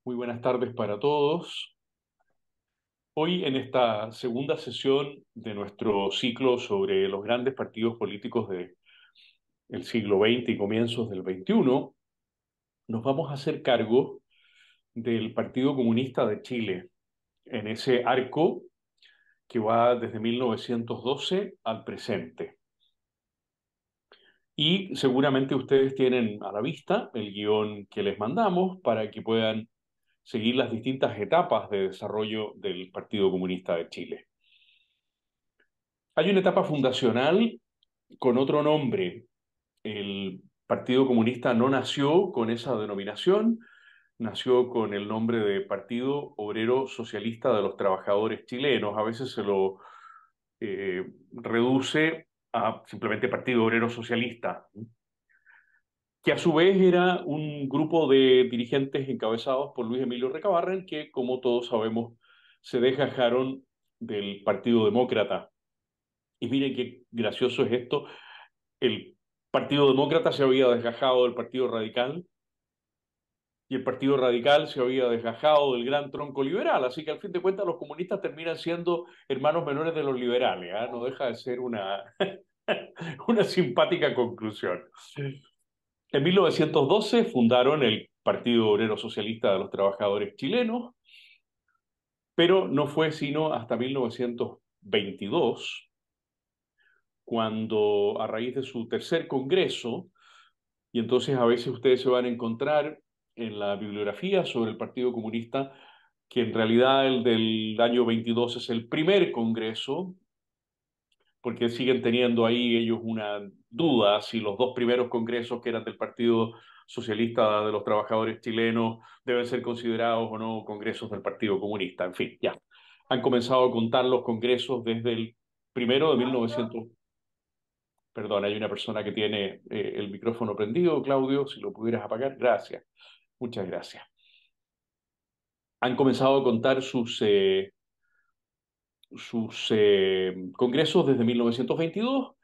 Muy buenas tardes para todos. Hoy en esta segunda sesión de nuestro ciclo sobre los grandes partidos políticos del siglo XX y comienzos del XXI, nos vamos a hacer cargo del Partido Comunista de Chile, en ese arco que va desde 1912 al presente. Y seguramente ustedes tienen a la vista el guión que les mandamos para que puedan seguir las distintas etapas de desarrollo del Partido Comunista de Chile. Hay una etapa fundacional con otro nombre. El Partido Comunista no nació con esa denominación, nació con el nombre de Partido Obrero Socialista de los Trabajadores Chilenos. A veces se lo reduce a simplemente Partido Obrero Socialista, que a su vez era un grupo de dirigentes encabezados por Luis Emilio Recabarren, que como todos sabemos se desgajaron del Partido Demócrata. Y miren qué gracioso es esto. El Partido Demócrata se había desgajado del Partido Radical y el Partido Radical se había desgajado del gran tronco liberal. Así que al fin de cuentas los comunistas terminan siendo hermanos menores de los liberales. ¿Ah? No deja de ser una simpática conclusión. En 1912 fundaron el Partido Obrero Socialista de los Trabajadores Chilenos, pero no fue sino hasta 1922 cuando a raíz de su tercer congreso. Y entonces a veces ustedes se van a encontrar en la bibliografía sobre el Partido Comunista que en realidad el del año 22 es el primer congreso, porque siguen teniendo ahí ellos una duda si los dos primeros congresos que eran del Partido Socialista de los Trabajadores Chilenos deben ser considerados o no congresos del Partido Comunista. En fin, ya. Han comenzado a contar los congresos desde el primero de 1900. Perdón, hay una persona que tiene el micrófono prendido, Claudio, si lo pudieras apagar, gracias, muchas gracias. Han comenzado a contar sus congresos desde 1922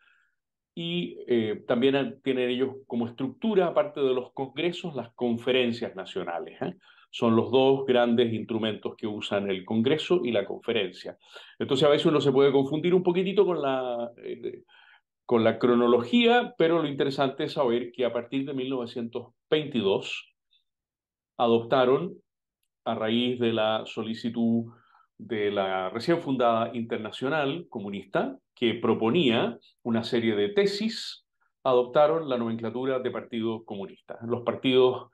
y también tienen ellos como estructura, aparte de los congresos, las conferencias nacionales. ¿Eh? Son los dos grandes instrumentos que usan el congreso y la conferencia. Entonces a veces uno se puede confundir un poquitito con la cronología, pero lo interesante es saber que a partir de 1922 adoptaron, a raíz de la solicitud de la recién fundada Internacional Comunista, que proponía una serie de tesis, adoptaron la nomenclatura de Partido Comunista. Los partidos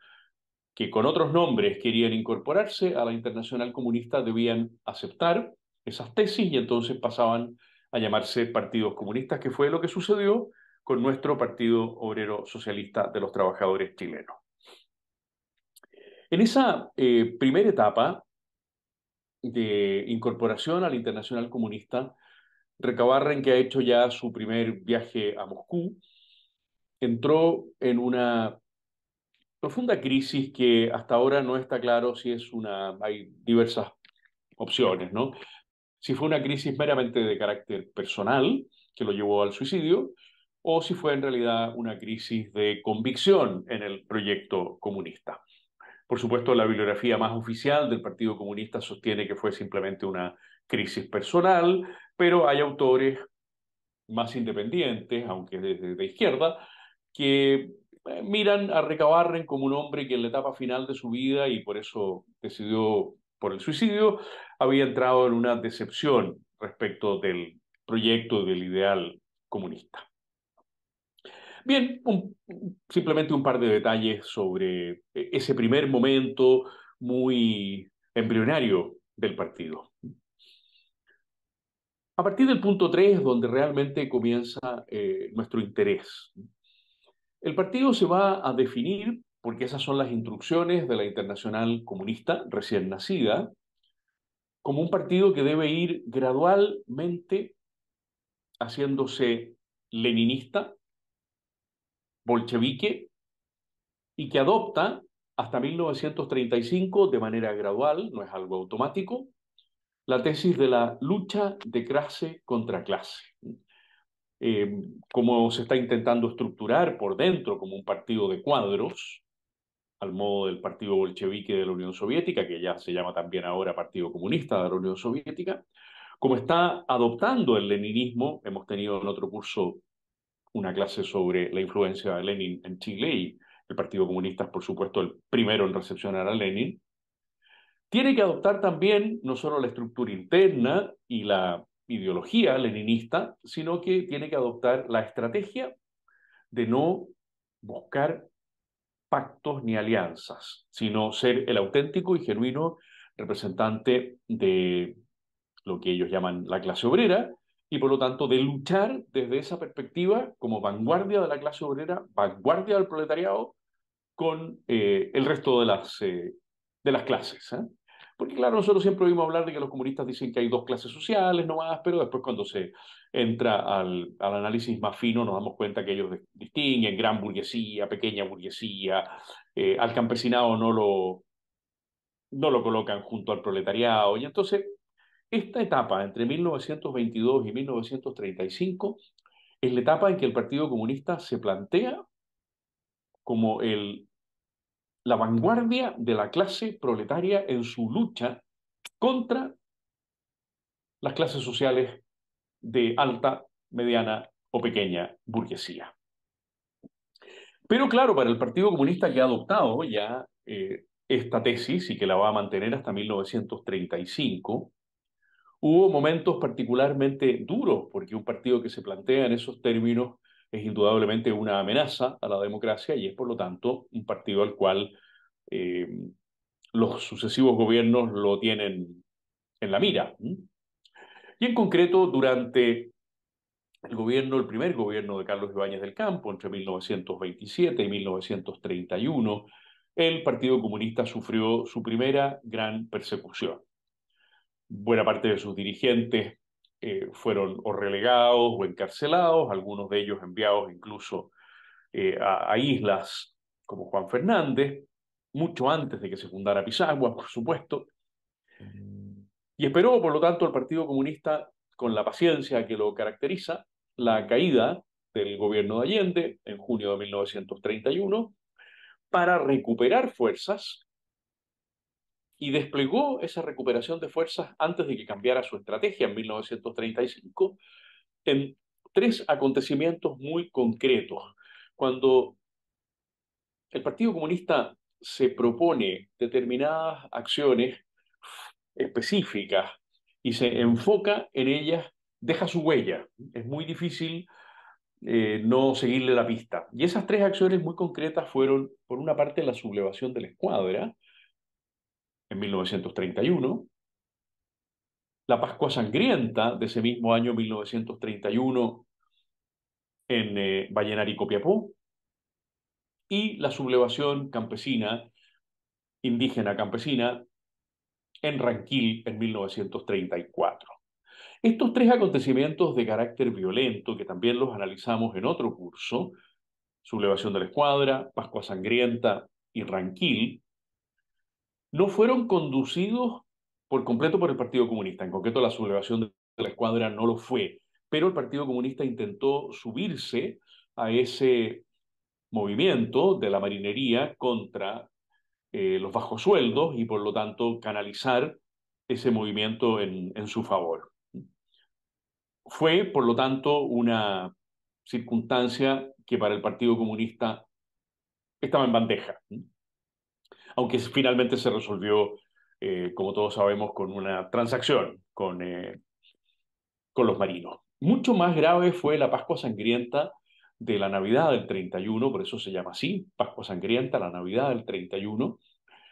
que con otros nombres querían incorporarse a la Internacional Comunista debían aceptar esas tesis y entonces pasaban a llamarse partidos comunistas, que fue lo que sucedió con nuestro Partido Obrero Socialista de los Trabajadores Chilenos. En esa primera etapa de incorporación a la Internacional Comunista, Recabarren, que ha hecho ya su primer viaje a Moscú, entró en una profunda crisis que hasta ahora no está claro si es hay diversas opciones, ¿no? Si fue una crisis meramente de carácter personal que lo llevó al suicidio, o si fue en realidad una crisis de convicción en el proyecto comunista. Por supuesto, la bibliografía más oficial del Partido Comunista sostiene que fue simplemente una crisis personal, pero hay autores más independientes, aunque de izquierda, que miran a Recabarren como un hombre que en la etapa final de su vida, y por eso decidió por el suicidio, había entrado en una decepción respecto del proyecto del ideal comunista. Bien, simplemente un par de detalles sobre ese primer momento muy embrionario del partido. A partir del punto 3, donde realmente comienza nuestro interés. El partido se va a definir, porque esas son las instrucciones de la Internacional Comunista recién nacida, como un partido que debe ir gradualmente haciéndose leninista, bolchevique, y que adopta hasta 1935 de manera gradual, no es algo automático, la tesis de la lucha de clase contra clase. Como se está intentando estructurar por dentro como un partido de cuadros, al modo del Partido Bolchevique de la Unión Soviética, que ya se llama también ahora Partido Comunista de la Unión Soviética, como está adoptando el leninismo. Hemos tenido en otro curso una clase sobre la influencia de Lenin en Chile, y el Partido Comunista es, por supuesto, el primero en recepcionar a Lenin. Tiene que adoptar también no solo la estructura interna y la ideología leninista, sino que tiene que adoptar la estrategia de no buscar pactos ni alianzas, sino ser el auténtico y genuino representante de lo que ellos llaman la clase obrera, y por lo tanto de luchar desde esa perspectiva como vanguardia de la clase obrera, vanguardia del proletariado, con el resto de las clases. Porque claro, nosotros siempre oímos hablar de que los comunistas dicen que hay dos clases sociales nomás, pero después cuando se entra al análisis más fino nos damos cuenta que ellos distinguen gran burguesía, pequeña burguesía, al campesinado no lo colocan junto al proletariado. Y entonces, esta etapa entre 1922 y 1935 es la etapa en que el Partido Comunista se plantea como la vanguardia de la clase proletaria en su lucha contra las clases sociales de alta, mediana o pequeña burguesía. Pero claro, para el Partido Comunista, que ha adoptado ya esta tesis y que la va a mantener hasta 1935, hubo momentos particularmente duros, porque un partido que se plantea en esos términos es indudablemente una amenaza a la democracia, y es por lo tanto un partido al cual eh, los sucesivos gobiernos lo tienen en la mira. Y en concreto, durante el primer gobierno de Carlos Ibáñez del Campo, entre 1927 y 1931, el Partido Comunista sufrió su primera gran persecución. Buena parte de sus dirigentes fueron o relegados o encarcelados, algunos de ellos enviados incluso a islas como Juan Fernández, mucho antes de que se fundara Pisagua, por supuesto. Y esperó, por lo tanto, el Partido Comunista, con la paciencia que lo caracteriza, la caída del gobierno de Allende en junio de 1931 para recuperar fuerzas, y desplegó esa recuperación de fuerzas antes de que cambiara su estrategia en 1935 en tres acontecimientos muy concretos. Cuando el Partido Comunista se propone determinadas acciones específicas y se enfoca en ellas, deja su huella. Es muy difícil no seguirle la pista. Y esas tres acciones muy concretas fueron, por una parte, la sublevación de la escuadra en 1931, la Pascua Sangrienta de ese mismo año 1931 en Vallenar y Copiapó, y la sublevación campesina, indígena campesina, en Ranquil en 1934. Estos tres acontecimientos de carácter violento, que también los analizamos en otro curso, sublevación de la escuadra, Pascua Sangrienta y Ranquil, no fueron conducidos por completo por el Partido Comunista. En concreto, la sublevación de la escuadra no lo fue, pero el Partido Comunista intentó subirse a ese movimiento de la marinería contra los bajos sueldos, y por lo tanto canalizar ese movimiento en su favor. Fue, por lo tanto, una circunstancia que para el Partido Comunista estaba en bandeja, aunque finalmente se resolvió, como todos sabemos, con una transacción con los marinos. Mucho más grave fue la Pascua Sangrienta de la Navidad del 31, por eso se llama así, Pascua Sangrienta, la Navidad del 31,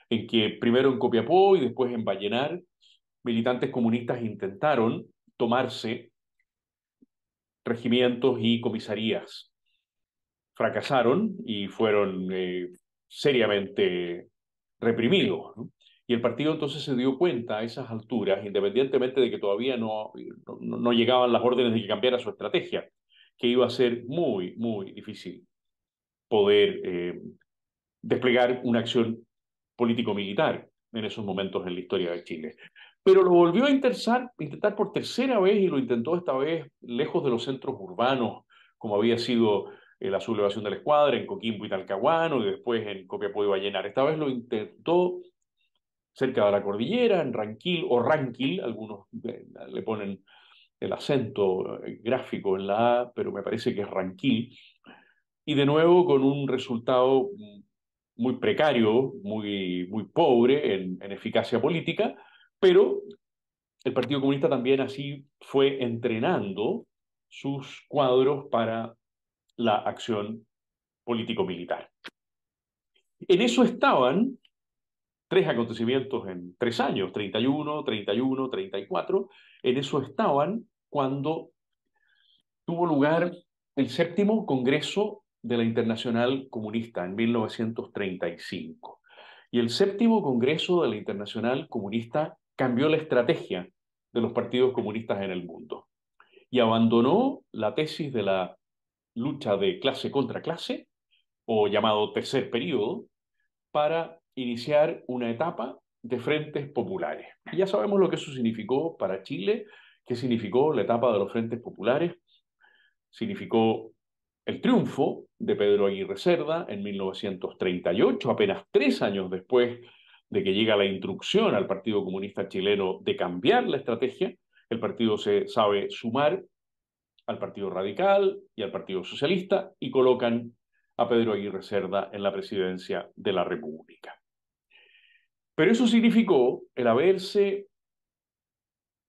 en que primero en Copiapó y después en Vallenar, militantes comunistas intentaron tomarse regimientos y comisarías. Fracasaron y fueron seriamente reprimidos, ¿no? Y el partido entonces se dio cuenta a esas alturas, independientemente de que todavía no llegaban las órdenes de que cambiara su estrategia, que iba a ser muy, muy difícil poder desplegar una acción político-militar en esos momentos en la historia de Chile. Pero lo volvió a intentar por tercera vez, y lo intentó esta vez lejos de los centros urbanos, como había sido la sublevación de la Escuadra en Coquimbo y Talcahuano, y después en Copiapó y Vallenar. Esta vez lo intentó cerca de la cordillera, en Ranquil o Ranquil, algunos le ponen el acento gráfico en la A, pero me parece que es Ranquil, y de nuevo con un resultado muy precario, muy pobre en eficacia política, pero el Partido Comunista también así fue entrenando sus cuadros para la acción político-militar. En eso estaban tres acontecimientos en 3 años, 31, 31, 34, en eso estaban cuando tuvo lugar el séptimo Congreso de la Internacional Comunista en 1935. Y el séptimo Congreso de la Internacional Comunista cambió la estrategia de los partidos comunistas en el mundo y abandonó la tesis de la lucha de clase contra clase, o llamado tercer periodo, para iniciar una etapa de frentes populares. Y ya sabemos lo que eso significó para Chile, qué significó la etapa de los frentes populares. Significó el triunfo de Pedro Aguirre Cerda en 1938, apenas 3 años después de que llega la instrucción al Partido Comunista Chileno de cambiar la estrategia. El partido se sabe sumar al Partido Radical y al Partido Socialista y colocan a Pedro Aguirre Cerda en la presidencia de la República. Pero eso significó el haberse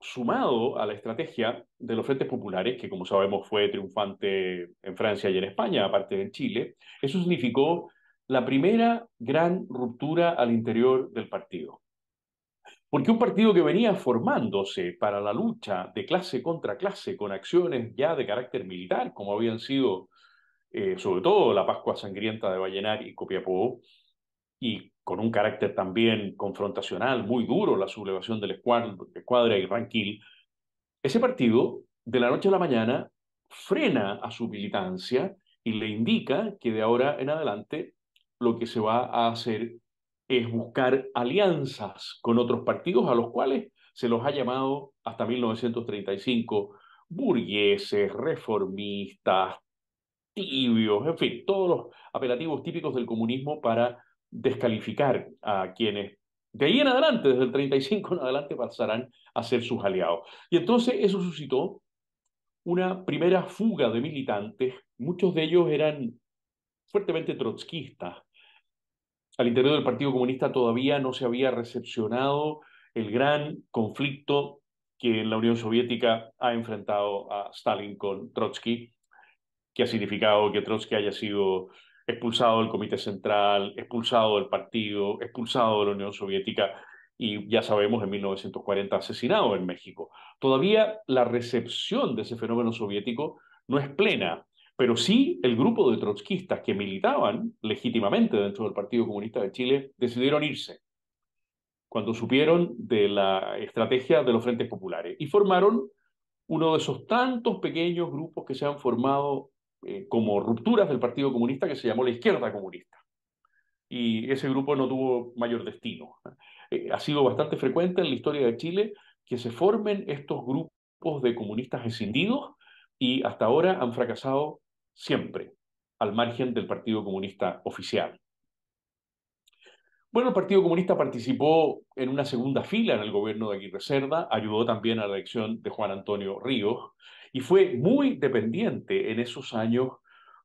sumado a la estrategia de los frentes populares, que como sabemos fue triunfante en Francia y en España, aparte de en Chile. Eso significó la primera gran ruptura al interior del partido. Porque un partido que venía formándose para la lucha de clase contra clase con acciones ya de carácter militar, como habían sido sobre todo la Pascua Sangrienta de Vallenar y Copiapó, y con un carácter también confrontacional muy duro, la sublevación de la Escuadra y Ranquil, ese partido, de la noche a la mañana, frena a su militancia y le indica que de ahora en adelante lo que se va a hacer es buscar alianzas con otros partidos a los cuales se los ha llamado hasta 1935 burgueses, reformistas, tibios, en fin, todos los apelativos típicos del comunismo para descalificar a quienes de ahí en adelante, desde el 35 en adelante, pasarán a ser sus aliados. Y entonces eso suscitó una primera fuga de militantes, muchos de ellos eran fuertemente trotskistas. Al interior del Partido Comunista todavía no se había recepcionado el gran conflicto que en la Unión Soviética ha enfrentado a Stalin con Trotsky, que ha significado que Trotsky haya sido expulsado del Comité Central, expulsado del partido, expulsado de la Unión Soviética y ya sabemos en 1940 asesinado en México. Todavía la recepción de ese fenómeno soviético no es plena, pero sí el grupo de trotskistas que militaban legítimamente dentro del Partido Comunista de Chile decidieron irse cuando supieron de la estrategia de los frentes populares y formaron uno de esos tantos pequeños grupos que se han formado como rupturas del Partido Comunista que se llamó la Izquierda Comunista. Y ese grupo no tuvo mayor destino. Ha sido bastante frecuente en la historia de Chile que se formen estos grupos de comunistas escindidos y hasta ahora han fracasado siempre al margen del Partido Comunista oficial. Bueno, el Partido Comunista participó en una segunda fila en el gobierno de Aguirre Cerda, ayudó también a la elección de Juan Antonio Ríos y fue muy dependiente en esos años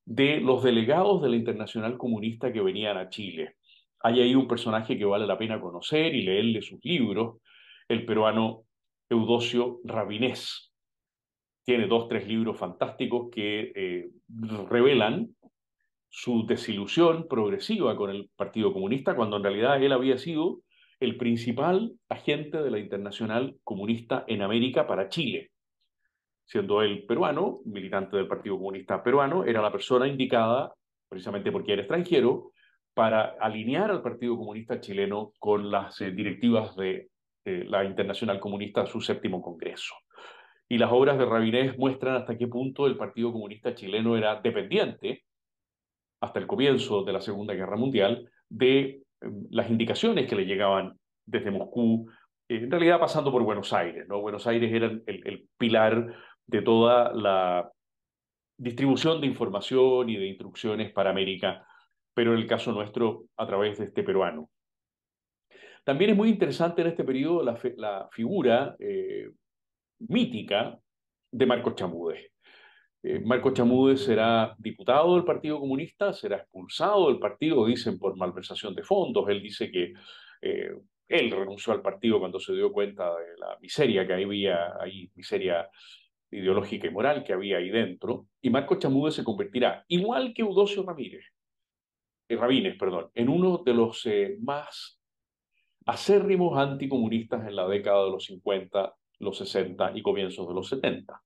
de los delegados de la Internacional Comunista que venían a Chile. Hay ahí un personaje que vale la pena conocer y leerle sus libros, el peruano Eudosio Rabinés. Tiene 2, 3 libros fantásticos que revelan su desilusión progresiva con el Partido Comunista, cuando en realidad él había sido el principal agente de la Internacional Comunista en América para Chile. Siendo él peruano, militante del Partido Comunista peruano, era la persona indicada, precisamente porque era extranjero, para alinear al Partido Comunista chileno con las directivas de la Internacional Comunista a su séptimo congreso. Y las obras de Rabinés muestran hasta qué punto el Partido Comunista chileno era dependiente hasta el comienzo de la Segunda Guerra Mundial, de las indicaciones que le llegaban desde Moscú, en realidad pasando por Buenos Aires, ¿no? Buenos Aires era el pilar de toda la distribución de información y de instrucciones para América, pero en el caso nuestro a través de este peruano. También es muy interesante en este periodo la figura mítica de Marcos Chamúdez. Marcos Chamúdez será diputado del Partido Comunista, será expulsado del partido, dicen por malversación de fondos. Él dice que eh, él renunció al partido cuando se dio cuenta de la miseria que había ahí, miseria ideológica y moral que había ahí dentro. Y Marcos Chamúdez se convertirá, igual que Eudoxio Rabines, perdón, en uno de los más acérrimos anticomunistas en la década de los 50, los 60 y comienzos de los 70.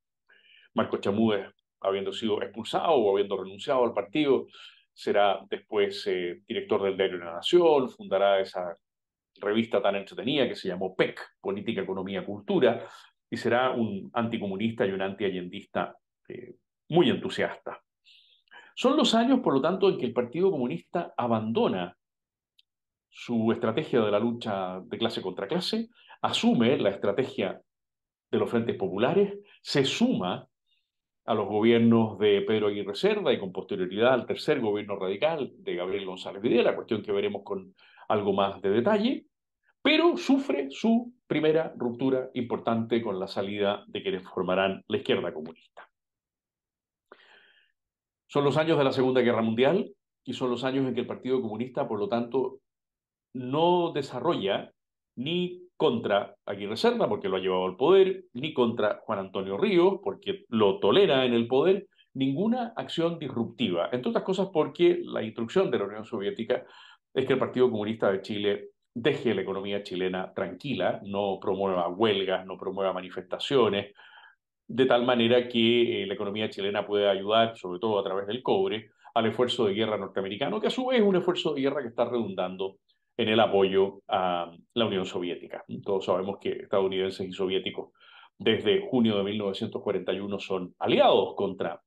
Marcos Chamúdez, habiendo sido expulsado o habiendo renunciado al partido, será después director del diario La Nación, fundará esa revista tan entretenida que se llamó PEC, Política, Economía, Cultura, y será un anticomunista y un antiallendista muy entusiasta. Son los años, por lo tanto, en que el Partido Comunista abandona su estrategia de la lucha de clase contra clase, asume la estrategia de los frentes populares, se suma a los gobiernos de Pedro Aguirre Cerda y con posterioridad al tercer gobierno radical de Gabriel González Videla, cuestión que veremos con algo más de detalle, pero sufre su primera ruptura importante con la salida de quienes formarán la izquierda comunista. Son los años de la Segunda Guerra Mundial y son los años en que el Partido Comunista, por lo tanto, no desarrolla ni contra Aguirre Cerda, porque lo ha llevado al poder, ni contra Juan Antonio Ríos, porque lo tolera en el poder, ninguna acción disruptiva. Entre otras cosas porque la instrucción de la Unión Soviética es que el Partido Comunista de Chile deje la economía chilena tranquila, no promueva huelgas, no promueva manifestaciones, de tal manera que la economía chilena pueda ayudar, sobre todo a través del cobre, al esfuerzo de guerra norteamericano, que a su vez es un esfuerzo de guerra que está redundando en el apoyo a la Unión Soviética. Todos sabemos que estadounidenses y soviéticos desde junio de 1941 son aliados contra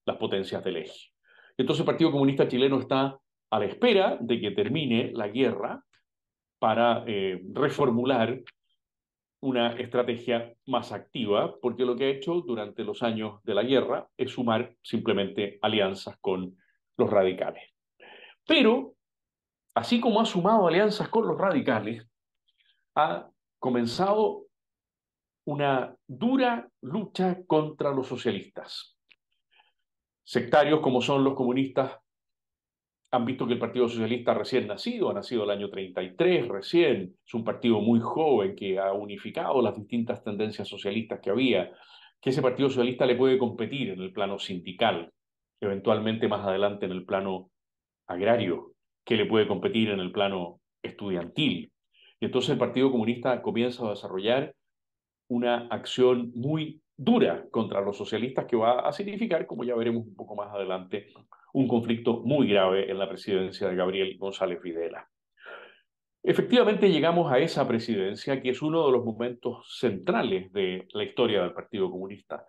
las potencias del eje. Entonces el Partido Comunista Chileno está a la espera de que termine la guerra para reformular una estrategia más activa, porque lo que ha hecho durante los años de la guerra es sumar simplemente alianzas con los radicales. Pero, así como ha sumado alianzas con los radicales, ha comenzado una dura lucha contra los socialistas. Sectarios como son los comunistas han visto que el Partido Socialista recién nacido, ha nacido el año 33 recién, es un partido muy joven que ha unificado las distintas tendencias socialistas que había, que ese Partido Socialista le puede competir en el plano sindical, eventualmente más adelante en el plano agrario, que le puede competir en el plano estudiantil. Y entonces el Partido Comunista comienza a desarrollar una acción muy dura contra los socialistas que va a significar, como ya veremos un poco más adelante, un conflicto muy grave en la presidencia de Gabriel González Videla. Efectivamente llegamos a esa presidencia que es uno de los momentos centrales de la historia del Partido Comunista.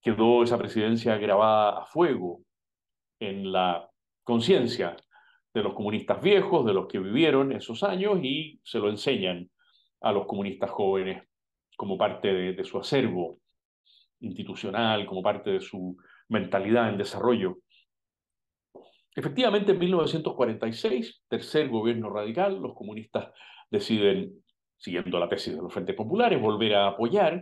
Quedó esa presidencia grabada a fuego en la conciencia de los comunistas viejos, de los que vivieron esos años y se lo enseñan a los comunistas jóvenes como parte de su acervo institucional, como parte de su mentalidad en desarrollo. Efectivamente, en 1946, tercer gobierno radical, los comunistas deciden, siguiendo la tesis de los Frentes Populares, volver a apoyar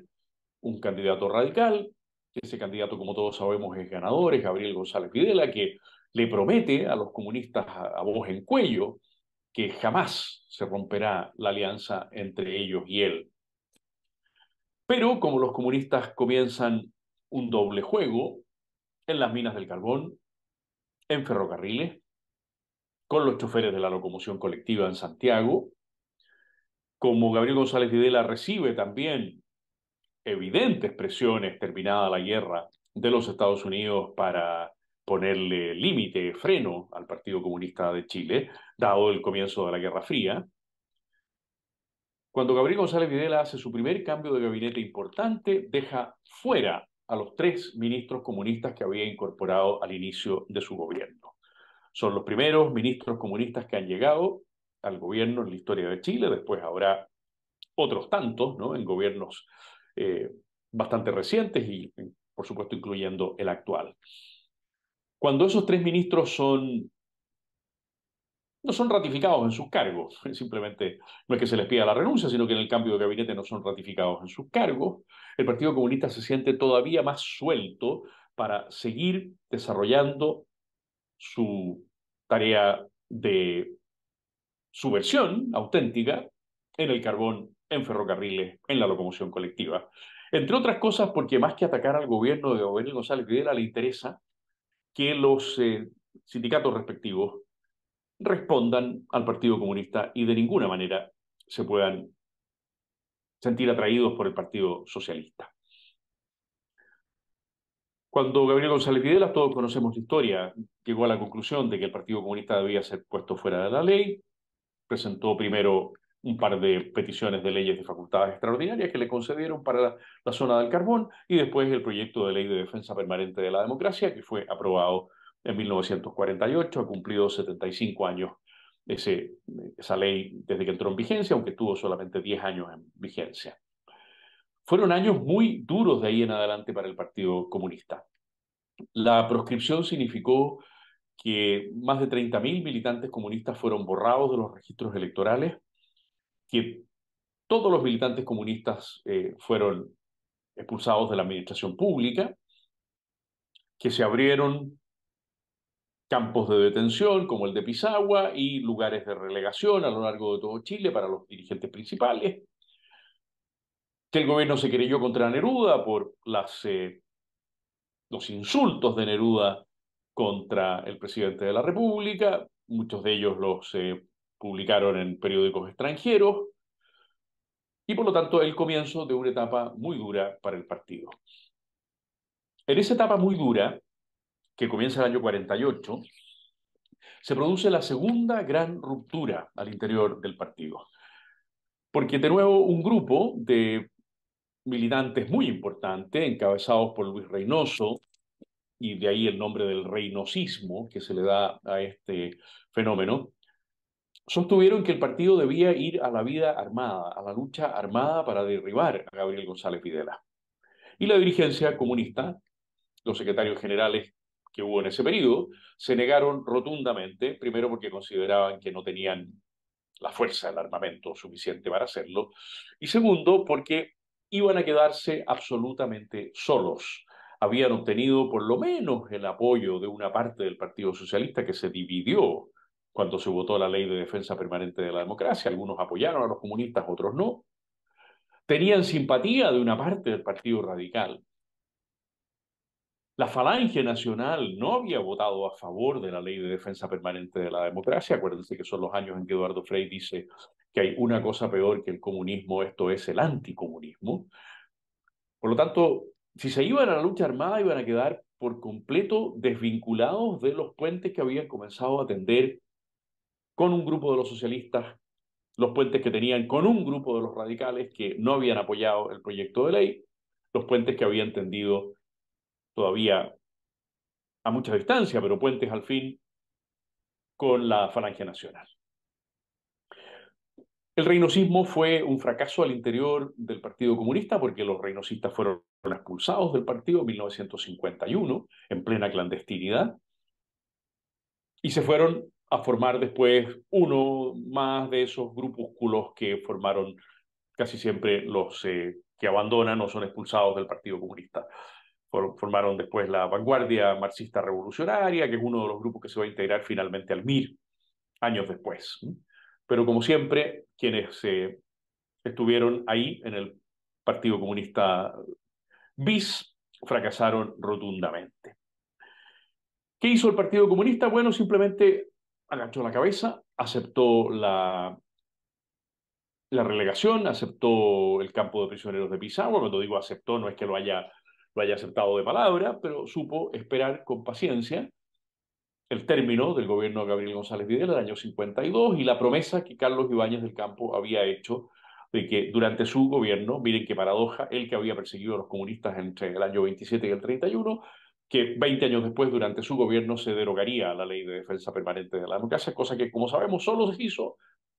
un candidato radical. Ese candidato, como todos sabemos, es ganador, es Gabriel González Videla, que le promete a los comunistas a voz en cuello que jamás se romperá la alianza entre ellos y él. Pero como los comunistas comienzan un doble juego en las minas del carbón, en ferrocarriles, con los choferes de la locomoción colectiva en Santiago, como Gabriel González Videla recibe también evidentes presiones terminada la guerra de los Estados Unidos para ponerle límite, freno al Partido Comunista de Chile, dado el comienzo de la Guerra Fría. Cuando Gabriel González Videla hace su primer cambio de gabinete importante, deja fuera a los tres ministros comunistas que había incorporado al inicio de su gobierno. Son los primeros ministros comunistas que han llegado al gobierno en la historia de Chile, después habrá otros tantos, ¿no? En gobiernos bastante recientes y por supuesto incluyendo el actual. Cuando esos tres ministros no son ratificados en sus cargos, simplemente no es que se les pida la renuncia, sino que en el cambio de gabinete no son ratificados en sus cargos, el Partido Comunista se siente todavía más suelto para seguir desarrollando su tarea de subversión auténtica en el carbón, en ferrocarriles, en la locomoción colectiva. Entre otras cosas porque más que atacar al gobierno de Gabriel González Videla, le interesa que los sindicatos respectivos respondan al Partido Comunista y de ninguna manera se puedan sentir atraídos por el Partido Socialista. Cuando Gabriel González Videla, todos conocemos la historia, llegó a la conclusión de que el Partido Comunista debía ser puesto fuera de la ley, presentó primero un par de peticiones de leyes de facultades extraordinarias que le concedieron para la zona del carbón y después el proyecto de ley de defensa permanente de la democracia que fue aprobado en 1948, ha cumplido 75 años esa ley desde que entró en vigencia, aunque tuvo solamente 10 años en vigencia. Fueron años muy duros de ahí en adelante para el Partido Comunista. La proscripción significó que más de 30.000 militantes comunistas fueron borrados de los registros electorales, que todos los militantes comunistas fueron expulsados de la administración pública, que se abrieron campos de detención como el de Pisagua y lugares de relegación a lo largo de todo Chile para los dirigentes principales, que el gobierno se querelló contra Neruda por los insultos de Neruda contra el presidente de la República, muchos de ellos los publicaron en periódicos extranjeros, y por lo tanto el comienzo de una etapa muy dura para el partido. En esa etapa muy dura, que comienza el año 48, se produce la segunda gran ruptura al interior del partido. Porque de nuevo un grupo de militantes muy importante, encabezados por Luis Reynoso, y de ahí el nombre del reynosismo que se le da a este fenómeno, sostuvieron que el partido debía ir a la vida armada, a la lucha armada para derribar a Gabriel González Videla. Y la dirigencia comunista, los secretarios generales que hubo en ese periodo, se negaron rotundamente, primero porque consideraban que no tenían la fuerza del armamento suficiente para hacerlo, y segundo porque iban a quedarse absolutamente solos. Habían obtenido por lo menos el apoyo de una parte del Partido Socialista que se dividió cuando se votó la ley de defensa permanente de la democracia. Algunos apoyaron a los comunistas, otros no. Tenían simpatía de una parte del Partido Radical. La Falange Nacional no había votado a favor de la ley de defensa permanente de la democracia. Acuérdense que son los años en que Eduardo Frei dice que hay una cosa peor que el comunismo, esto es el anticomunismo. Por lo tanto, si se iban a la lucha armada, iban a quedar por completo desvinculados de los puentes que habían comenzado a tender con un grupo de los socialistas, los puentes que tenían con un grupo de los radicales que no habían apoyado el proyecto de ley, los puentes que habían tendido todavía a mucha distancia, pero puentes al fin con la Falange Nacional. El reinosismo fue un fracaso al interior del Partido Comunista porque los reinosistas fueron expulsados del partido en 1951 en plena clandestinidad y se fueron a formar después uno más de esos grupúsculos que formaron casi siempre los que abandonan o son expulsados del Partido Comunista. Formaron después la Vanguardia Marxista Revolucionaria, que es uno de los grupos que se va a integrar finalmente al MIR años después. Pero como siempre, quienes estuvieron ahí en el Partido Comunista bis fracasaron rotundamente. ¿Qué hizo el Partido Comunista? Bueno, simplemente agachó la cabeza, aceptó la relegación, aceptó el campo de prisioneros de Pisagua. Cuando digo aceptó, no es que lo haya aceptado de palabra, pero supo esperar con paciencia el término del gobierno de Gabriel González Videla del año 52 y la promesa que Carlos Ibáñez del Campo había hecho de que durante su gobierno, miren qué paradoja, él que había perseguido a los comunistas entre el año 27 y el 31, que 20 años después, durante su gobierno, se derogaría la ley de defensa permanente de la democracia, cosa que, como sabemos, solo se hizo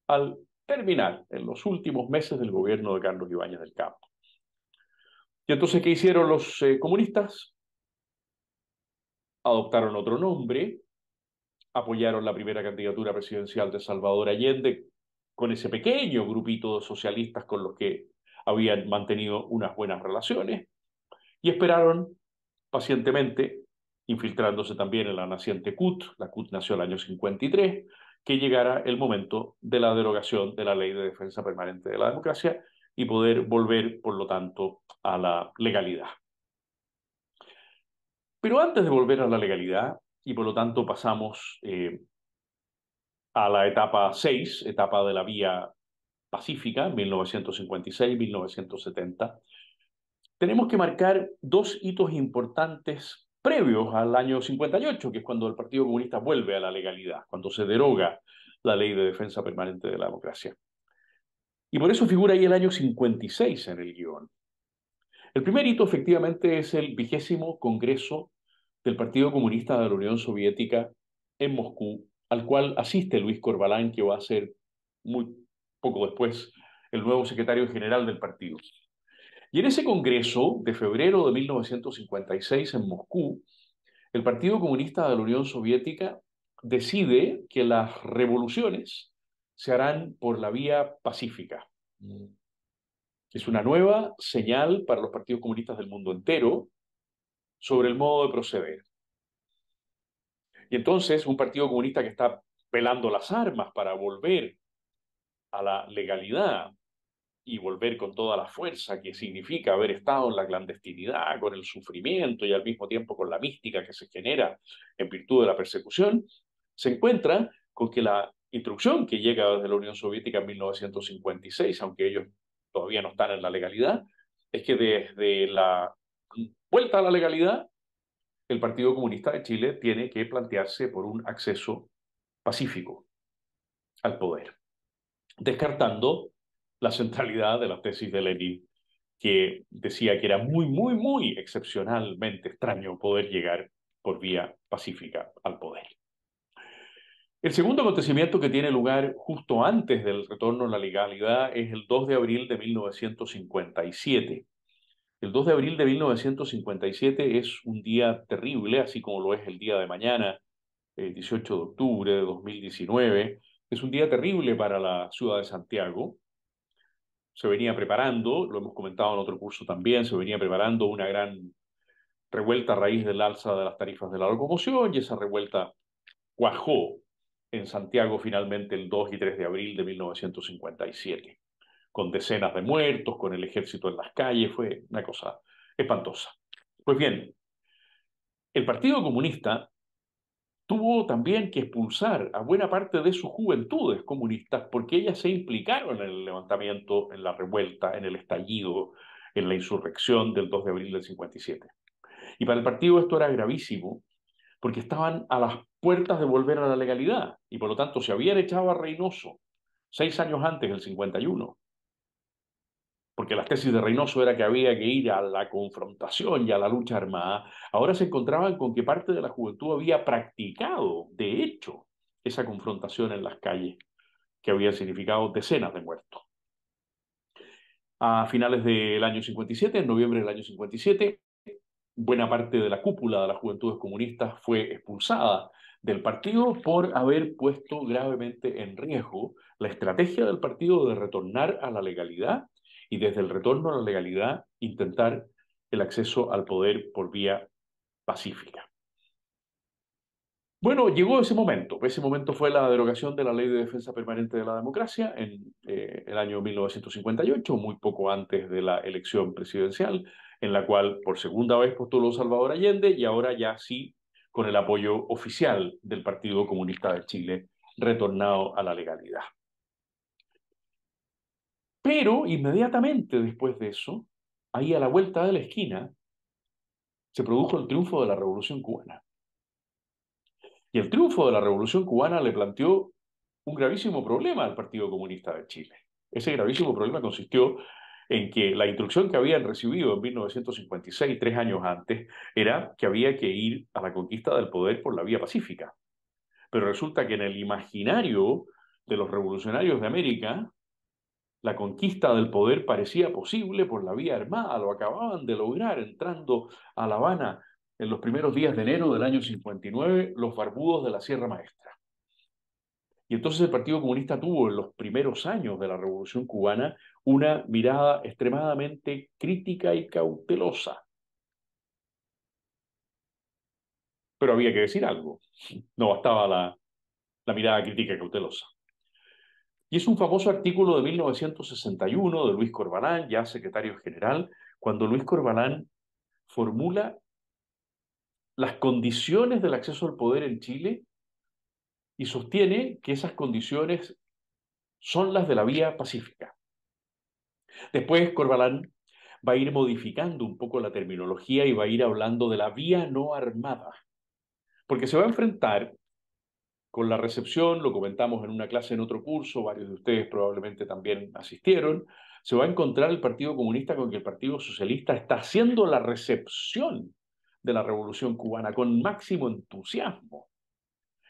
al terminar, en los últimos meses del gobierno de Carlos Ibáñez del Campo. Y entonces, ¿qué hicieron los comunistas? Adoptaron otro nombre, apoyaron la primera candidatura presidencial de Salvador Allende con ese pequeño grupito de socialistas con los que habían mantenido unas buenas relaciones y esperaron pacientemente, infiltrándose también en la naciente CUT, la CUT nació el año 53, que llegara el momento de la derogación de la Ley de Defensa Permanente de la Democracia y poder volver, por lo tanto, a la legalidad. Pero antes de volver a la legalidad, y por lo tanto pasamos a la etapa 6, etapa de la vía pacífica, 1956-1970, tenemos que marcar dos hitos importantes previos al año 58, que es cuando el Partido Comunista vuelve a la legalidad, cuando se deroga la Ley de Defensa Permanente de la Democracia. Y por eso figura ahí el año 56 en el guión. El primer hito efectivamente es el 20º Congreso del Partido Comunista de la Unión Soviética en Moscú, al cual asiste Luis Corbalán, que va a ser muy poco después el nuevo secretario general del partido. Y en ese congreso de febrero de 1956 en Moscú, el Partido Comunista de la Unión Soviética decide que las revoluciones se harán por la vía pacífica. Es una nueva señal para los partidos comunistas del mundo entero sobre el modo de proceder. Y entonces un partido comunista que está pelando las armas para volver a la legalidad y volver con toda la fuerza que significa haber estado en la clandestinidad, con el sufrimiento y al mismo tiempo con la mística que se genera en virtud de la persecución, se encuentra con que la instrucción que llega desde la Unión Soviética en 1956, aunque ellos todavía no están en la legalidad, es que desde la vuelta a la legalidad, el Partido Comunista de Chile tiene que plantearse por un acceso pacífico al poder, descartando la centralidad de la tesis de Lenin, que decía que era muy, muy, muy excepcionalmente extraño poder llegar por vía pacífica al poder. El segundo acontecimiento que tiene lugar justo antes del retorno a la legalidad es el 2 de abril de 1957. El 2 de abril de 1957 es un día terrible, así como lo es el día de mañana, el 18 de octubre de 2019. Es un día terrible para la ciudad de Santiago. Se venía preparando, lo hemos comentado en otro curso también, se venía preparando una gran revuelta a raíz del alza de las tarifas de la locomoción y esa revuelta cuajó en Santiago finalmente el 2 y 3 de abril de 1957, con decenas de muertos, con el ejército en las calles, fue una cosa espantosa. Pues bien, el Partido Comunista tuvo también que expulsar a buena parte de sus juventudes comunistas porque ellas se implicaron en el levantamiento, en la revuelta, en el estallido, en la insurrección del 2 de abril del 57. Y para el partido esto era gravísimo porque estaban a las puertas de volver a la legalidad y por lo tanto se habían echado a Reynoso 6 años antes, el 51, porque las tesis de Reynoso era que había que ir a la confrontación y a la lucha armada. Ahora se encontraban con que parte de la juventud había practicado, de hecho, esa confrontación en las calles, que había significado decenas de muertos. A finales del año 57, en noviembre del año 57, buena parte de la cúpula de las juventudes comunistas fue expulsada del partido por haber puesto gravemente en riesgo la estrategia del partido de retornar a la legalidad y desde el retorno a la legalidad intentar el acceso al poder por vía pacífica. Bueno, llegó ese momento fue la derogación de la Ley de Defensa Permanente de la Democracia en el año 1958, muy poco antes de la elección presidencial, en la cual por segunda vez postuló Salvador Allende y ahora ya sí con el apoyo oficial del Partido Comunista de Chile, retornado a la legalidad. Pero inmediatamente después de eso, ahí a la vuelta de la esquina, se produjo el triunfo de la Revolución Cubana. Y el triunfo de la Revolución Cubana le planteó un gravísimo problema al Partido Comunista de Chile. Ese gravísimo problema consistió en que la instrucción que habían recibido en 1956, 3 años antes, era que había que ir a la conquista del poder por la vía pacífica. Pero resulta que en el imaginario de los revolucionarios de América, La conquista del poder parecía posible por la vía armada, lo acababan de lograr entrando a La Habana en los primeros días de enero del año 59 los barbudos de la Sierra Maestra. Y entonces el Partido Comunista tuvo en los primeros años de la Revolución Cubana una mirada extremadamente crítica y cautelosa. Pero había que decir algo, no bastaba la mirada crítica y cautelosa. Y es un famoso artículo de 1961 de Luis Corbalán, ya secretario general, cuando Luis Corbalán formula las condiciones del acceso al poder en Chile y sostiene que esas condiciones son las de la vía pacífica. Después Corbalán va a ir modificando un poco la terminología y va a ir hablando de la vía no armada, porque se va a enfrentar con la recepción, lo comentamos en una clase en otro curso, varios de ustedes probablemente también asistieron, se va a encontrar el Partido Comunista con que el Partido Socialista está haciendo la recepción de la Revolución Cubana con máximo entusiasmo.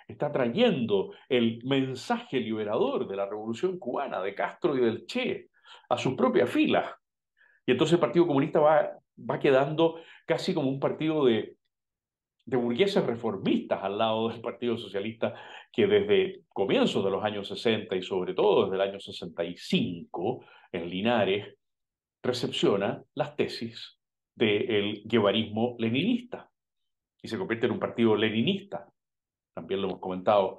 Está trayendo el mensaje liberador de la Revolución Cubana, de Castro y del Che, a sus propias filas. Y entonces el Partido Comunista va quedando casi como un partido de burgueses reformistas al lado del Partido Socialista, que desde comienzos de los años 60 y sobre todo desde el año 65, en Linares, recepciona las tesis del guevarismo leninista y se convierte en un partido leninista. También lo hemos comentado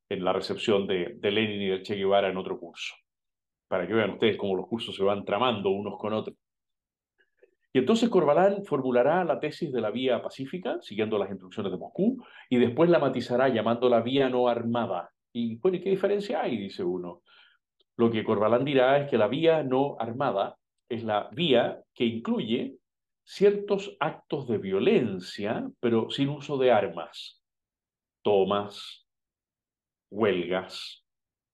en la recepción de Lenin y del Che Guevara en otro curso, para que vean ustedes cómo los cursos se van tramando unos con otros. Y entonces Corbalán formulará la tesis de la vía pacífica, siguiendo las instrucciones de Moscú, y después la matizará llamándola vía no armada. Y bueno, ¿y qué diferencia hay? Dice uno. Lo que Corbalán dirá es que la vía no armada es la vía que incluye ciertos actos de violencia, pero sin uso de armas, tomas, huelgas,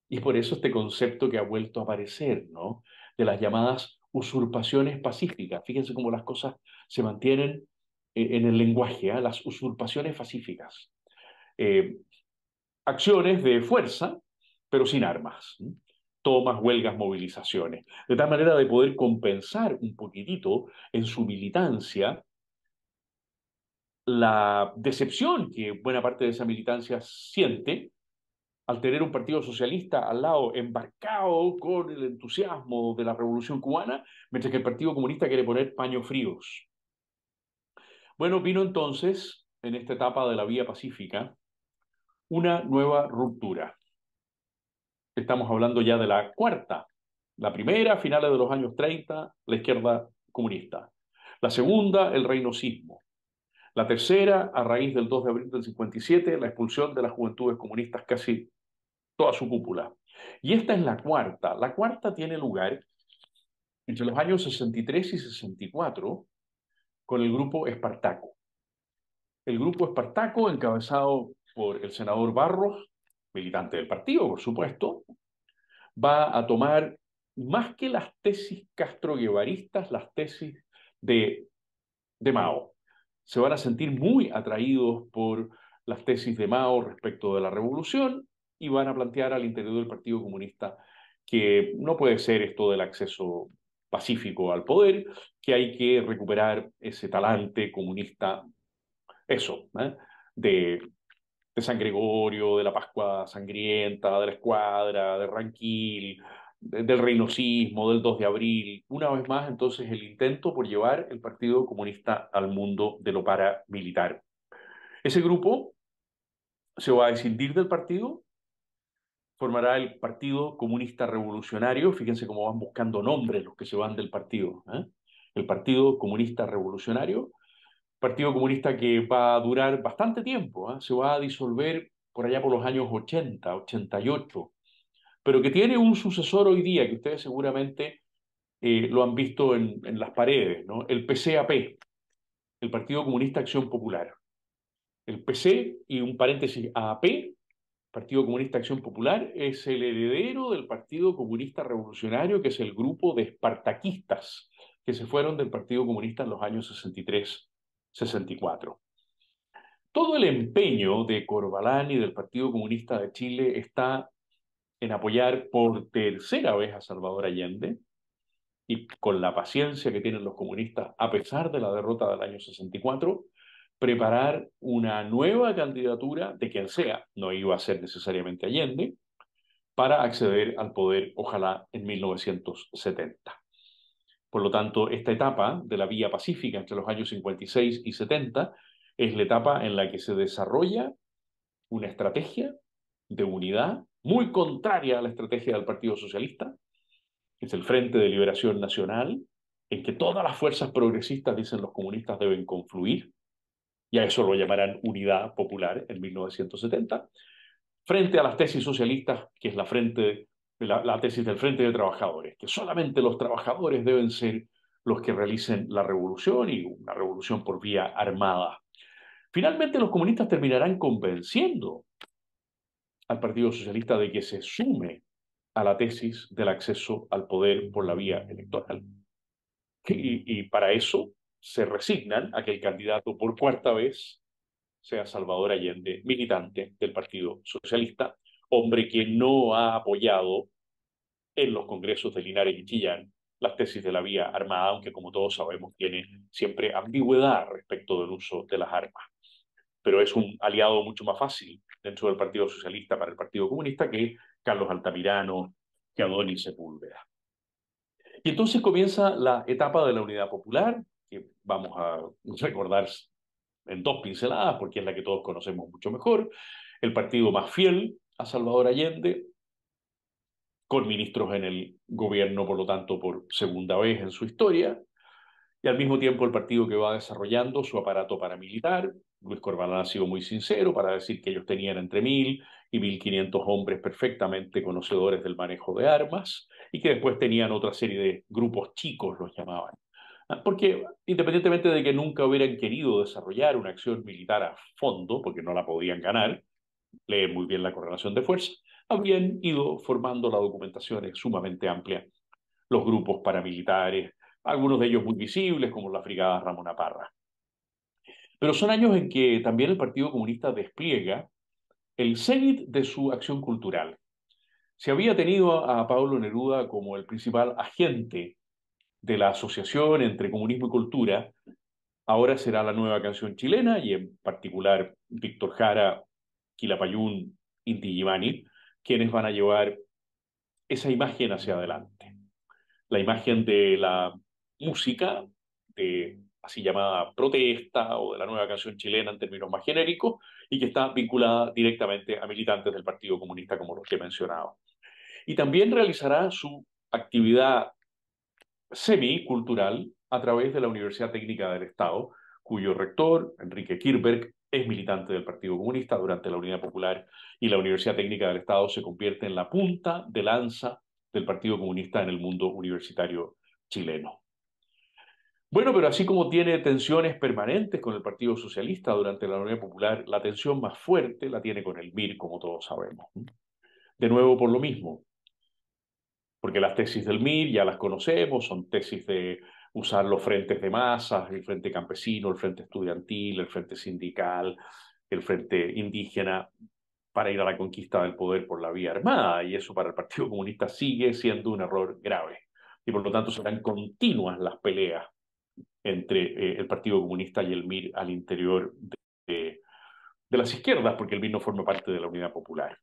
y por eso este concepto que ha vuelto a aparecer, ¿no? De las llamadas usurpaciones pacíficas. Fíjense cómo las cosas se mantienen en el lenguaje, ¿eh? Las usurpaciones pacíficas. Eh, Acciones de fuerza, pero sin armas. ¿Sí? Tomas, huelgas, movilizaciones. De tal manera de poder compensar un poquitito en su militancia la decepción que buena parte de esa militancia siente al tener un partido socialista al lado embarcado con el entusiasmo de la Revolución Cubana, mientras que el Partido Comunista quiere poner paños fríos. Bueno, vino entonces, en esta etapa de la vía pacífica, una nueva ruptura. Estamos hablando ya de la cuarta. La primera, a finales de los años 30, la izquierda comunista. La segunda, el reinosismo. La tercera, a raíz del 2 de abril del 57, la expulsión de las juventudes comunistas casi toda su cúpula. Y esta es la cuarta. La cuarta tiene lugar entre los años 63 y 64 con el grupo Espartaco. El grupo Espartaco, encabezado por el senador Barros, militante del partido, por supuesto, va a tomar más que las tesis castroguevaristas, las tesis de, de Mao. Se van a sentir muy atraídos por las tesis de Mao respecto de la revolución y van a plantear al interior del Partido Comunista que no puede ser esto del acceso pacífico al poder, que hay que recuperar ese talante comunista, eso, ¿eh? de San Gregorio, de la Pascua Sangrienta, de la Escuadra, de Ranquil, del Reinosismo, del 2 de abril. Una vez más, entonces, el intento por llevar el Partido Comunista al mundo de lo paramilitar. Ese grupo se va a escindir del partido, formará el Partido Comunista Revolucionario. Fíjense cómo van buscando nombres los que se van del partido. ¿Eh? El Partido Comunista Revolucionario, Partido Comunista que va a durar bastante tiempo, ¿eh? Se va a disolver por allá por los años 80, 88, pero que tiene un sucesor hoy día que ustedes seguramente lo han visto en las paredes, ¿no? El PCAP, el Partido Comunista Acción Popular. El PC y un paréntesis AP, Partido Comunista Acción Popular, es el heredero del Partido Comunista Revolucionario, que es el grupo de espartaquistas que se fueron del Partido Comunista en los años 63, 64. Todo el empeño de Corbalán y del Partido Comunista de Chile está en apoyar por tercera vez a Salvador Allende y con la paciencia que tienen los comunistas, a pesar de la derrota del año 64, preparar una nueva candidatura de quien sea, no iba a ser necesariamente Allende, para acceder al poder, ojalá en 1970. Por lo tanto, esta etapa de la vía pacífica entre los años 56 y 70 es la etapa en la que se desarrolla una estrategia de unidad muy contraria a la estrategia del Partido Socialista, que es el Frente de Liberación Nacional, en que todas las fuerzas progresistas, dicen los comunistas, deben confluir, y a eso lo llamarán Unidad Popular en 1970, frente a las tesis socialistas, que es la tesis del Frente de Trabajadores, que solamente los trabajadores deben ser los que realicen la revolución y una revolución por vía armada. Finalmente, los comunistas terminarán convenciendo al Partido Socialista de que se sume a la tesis del acceso al poder por la vía electoral. Y para eso se resignan a que el candidato por cuarta vez sea Salvador Allende, militante del Partido Socialista, hombre que no ha apoyado en los congresos de Linares y Chillán las tesis de la vía armada, aunque como todos sabemos tiene siempre ambigüedad respecto del uso de las armas. Pero es un aliado mucho más fácil dentro del Partido Socialista para el Partido Comunista que Carlos Altamirano, que Adonis Sepúlveda. Y entonces comienza la etapa de la Unidad Popular, que vamos a recordar en dos pinceladas, porque es la que todos conocemos mucho mejor, el partido más fiel a Salvador Allende, con ministros en el gobierno, por lo tanto, por segunda vez en su historia, y al mismo tiempo el partido que va desarrollando su aparato paramilitar. Luis Corvalán ha sido muy sincero para decir que ellos tenían entre 1.000 y 1.500 hombres perfectamente conocedores del manejo de armas y que después tenían otra serie de grupos chicos, los llamaban. Porque independientemente de que nunca hubieran querido desarrollar una acción militar a fondo, porque no la podían ganar, leen muy bien la correlación de fuerzas, habrían ido formando la documentación es sumamente amplia, los grupos paramilitares, algunos de ellos muy visibles, como la Brigada Ramón Parra. Pero son años en que también el Partido Comunista despliega el cenit de su acción cultural. Se había tenido a Pablo Neruda como el principal agente de la asociación entre comunismo y cultura. Ahora será la nueva canción chilena y en particular Víctor Jara, Quilapayún, Inti Illimani, quienes van a llevar esa imagen hacia adelante. La imagen de la música, de así llamada protesta o de la nueva canción chilena en términos más genéricos, y que está vinculada directamente a militantes del Partido Comunista como los que he mencionado. Y también realizará su actividad semicultural a través de la Universidad Técnica del Estado, cuyo rector, Enrique Kirchberg, es militante del Partido Comunista durante la Unidad Popular, y la Universidad Técnica del Estado se convierte en la punta de lanza del Partido Comunista en el mundo universitario chileno. Bueno, pero así como tiene tensiones permanentes con el Partido Socialista durante la Unidad Popular, la tensión más fuerte la tiene con el MIR, como todos sabemos. De nuevo, por lo mismo, porque las tesis del MIR ya las conocemos, son tesis de usar los frentes de masas, el frente campesino, el frente estudiantil, el frente sindical, el frente indígena, para ir a la conquista del poder por la vía armada, y eso para el Partido Comunista sigue siendo un error grave. Y por lo tanto serán continuas las peleas entre el Partido Comunista y el MIR al interior de las izquierdas, porque el MIR no forma parte de la Unidad Popular.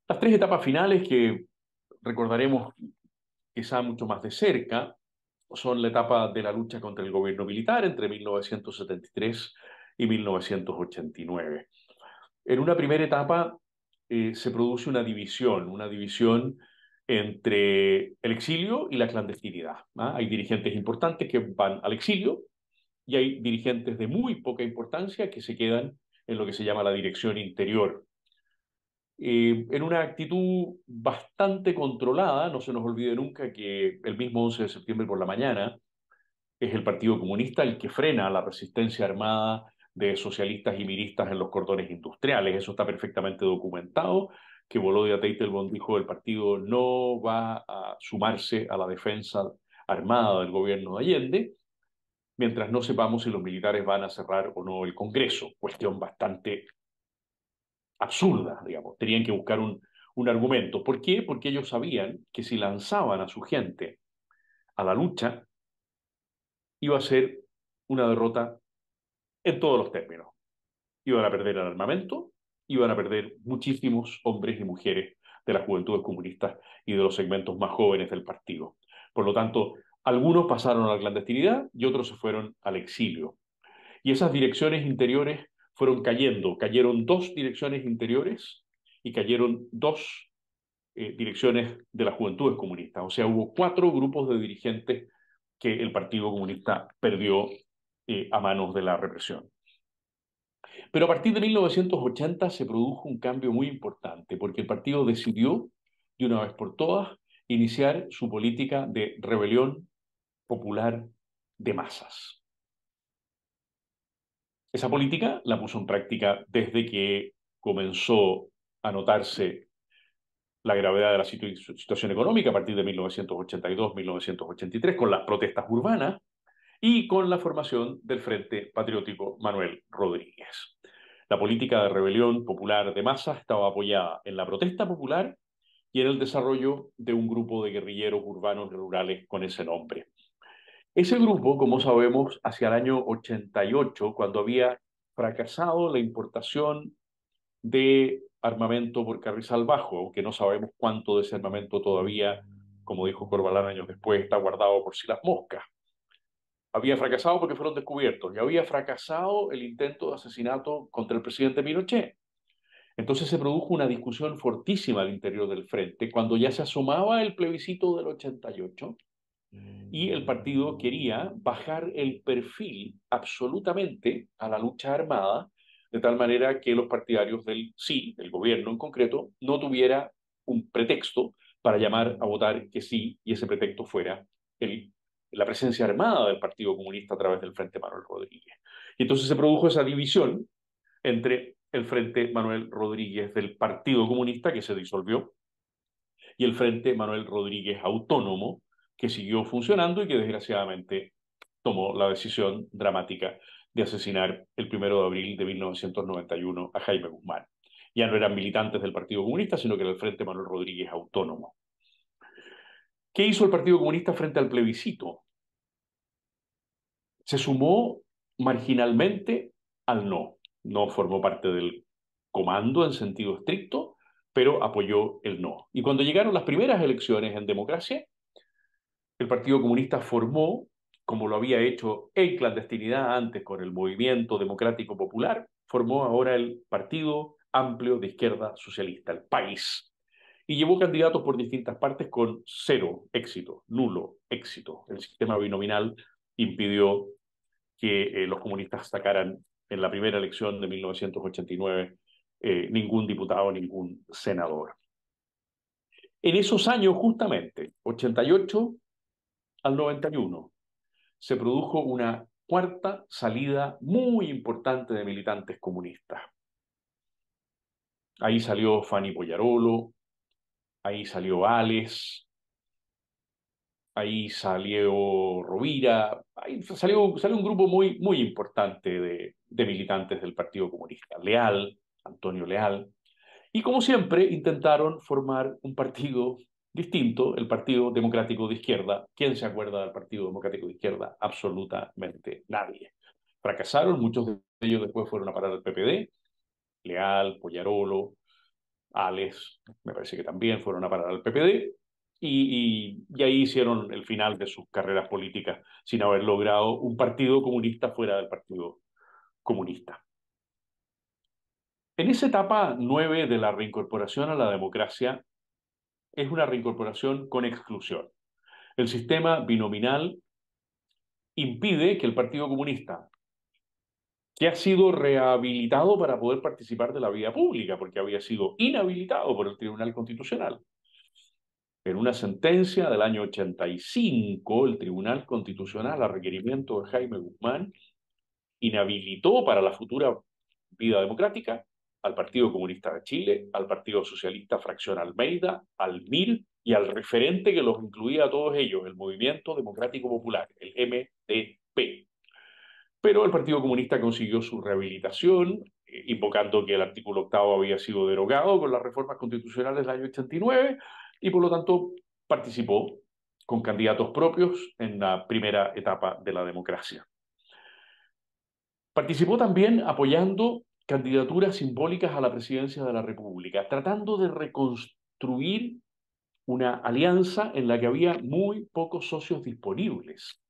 Las tres etapas finales que recordaremos quizá mucho más de cerca son la etapa de la lucha contra el gobierno militar entre 1973 y 1989. En una primera etapa se produce una división entre el exilio y la clandestinidad. ¿Ah? Hay dirigentes importantes que van al exilio y hay dirigentes de muy poca importancia que se quedan en lo que se llama la dirección interior. En una actitud bastante controlada, no se nos olvide nunca que el mismo 11 de septiembre por la mañana es el Partido Comunista el que frena la resistencia armada de socialistas y miristas en los cordones industriales. Eso está perfectamente documentado, que Volodya Teitelbaum dijo el partido no va a sumarse a la defensa armada del gobierno de Allende, mientras no sepamos si los militares van a cerrar o no el Congreso, cuestión bastante absurda, digamos. Tenían que buscar un argumento. ¿Por qué? Porque ellos sabían que si lanzaban a su gente a la lucha, iba a ser una derrota en todos los términos. Iban a perder el armamento, iban a perder muchísimos hombres y mujeres de las juventudes comunistas y de los segmentos más jóvenes del partido. Por lo tanto, algunos pasaron a la clandestinidad y otros se fueron al exilio. Y esas direcciones interiores fueron cayendo. Cayeron dos direcciones interiores y cayeron dos direcciones de las juventudes comunistas. O sea, hubo cuatro grupos de dirigentes que el Partido Comunista perdió a manos de la represión. Pero a partir de 1980 se produjo un cambio muy importante porque el partido decidió, de una vez por todas, iniciar su política de rebelión popular de masas. Esa política la puso en práctica desde que comenzó a notarse la gravedad de la situación económica a partir de 1982-1983, con las protestas urbanas y con la formación del Frente Patriótico Manuel Rodríguez. La política de rebelión popular de masas estaba apoyada en la protesta popular y en el desarrollo de un grupo de guerrilleros urbanos y rurales con ese nombre. Ese grupo, como sabemos, hacia el año 88, cuando había fracasado la importación de armamento por Carrizal Bajo, aunque no sabemos cuánto de ese armamento todavía, como dijo Corbalán años después, está guardado por si las moscas. Había fracasado porque fueron descubiertos y había fracasado el intento de asesinato contra el presidente Pinochet. Entonces se produjo una discusión fortísima al interior del frente cuando ya se asomaba el plebiscito del 88 y el partido quería bajar el perfil absolutamente a la lucha armada, de tal manera que los partidarios del sí, del gobierno en concreto, no tuviera un pretexto para llamar a votar que sí, y ese pretexto fuera el, la presencia armada del Partido Comunista a través del Frente Manuel Rodríguez. Y entonces se produjo esa división entre el Frente Manuel Rodríguez del Partido Comunista, que se disolvió, y el Frente Manuel Rodríguez Autónomo, que siguió funcionando y que desgraciadamente tomó la decisión dramática de asesinar el 1 de abril de 1991 a Jaime Guzmán. Ya no eran militantes del Partido Comunista, sino que era el Frente Manuel Rodríguez Autónomo. ¿Qué hizo el Partido Comunista frente al plebiscito? Se sumó marginalmente al no. No formó parte del comando en sentido estricto, pero apoyó el no. Y cuando llegaron las primeras elecciones en democracia, el Partido Comunista formó, como lo había hecho en clandestinidad antes con el Movimiento Democrático Popular, formó ahora el Partido Amplio de Izquierda Socialista, el PAIS, y llevó candidatos por distintas partes con cero éxito, nulo éxito. El sistema binominal impidió que los comunistas sacaran en la primera elección de 1989 ningún diputado, ningún senador. En esos años, justamente, 88 al 91, se produjo una cuarta salida muy importante de militantes comunistas. Ahí salió Fanny Poyarolo, ahí salió Ales, ahí salió Rovira, ahí salió un grupo muy, muy importante de militantes del Partido Comunista. Leal, Antonio Leal, y como siempre intentaron formar un partido distinto, el Partido Democrático de Izquierda. ¿Quién se acuerda del Partido Democrático de Izquierda? Absolutamente nadie. Fracasaron, muchos de ellos después fueron a parar al PPD, Leal, Poyarolo, Ales, me parece que también fueron a parar al PPD, y ahí hicieron el final de sus carreras políticas sin haber logrado un partido comunista fuera del Partido Comunista. En esa etapa 9 de la reincorporación a la democracia, es una reincorporación con exclusión. El sistema binominal impide que el Partido Comunista, que ha sido rehabilitado para poder participar de la vida pública, porque había sido inhabilitado por el Tribunal Constitucional. En una sentencia del año 85, el Tribunal Constitucional, a requerimiento de Jaime Guzmán, inhabilitó para la futura vida democrática al Partido Comunista de Chile, al Partido Socialista Fracción Almeida, al MIR y al referente que los incluía a todos ellos, el Movimiento Democrático Popular, el MDP. Pero el Partido Comunista consiguió su rehabilitación invocando que el artículo octavo había sido derogado con las reformas constitucionales del año 89 y por lo tanto participó con candidatos propios en la primera etapa de la democracia. Participó también apoyando candidaturas simbólicas a la presidencia de la República, tratando de reconstruir una alianza en la que había muy pocos socios disponibles.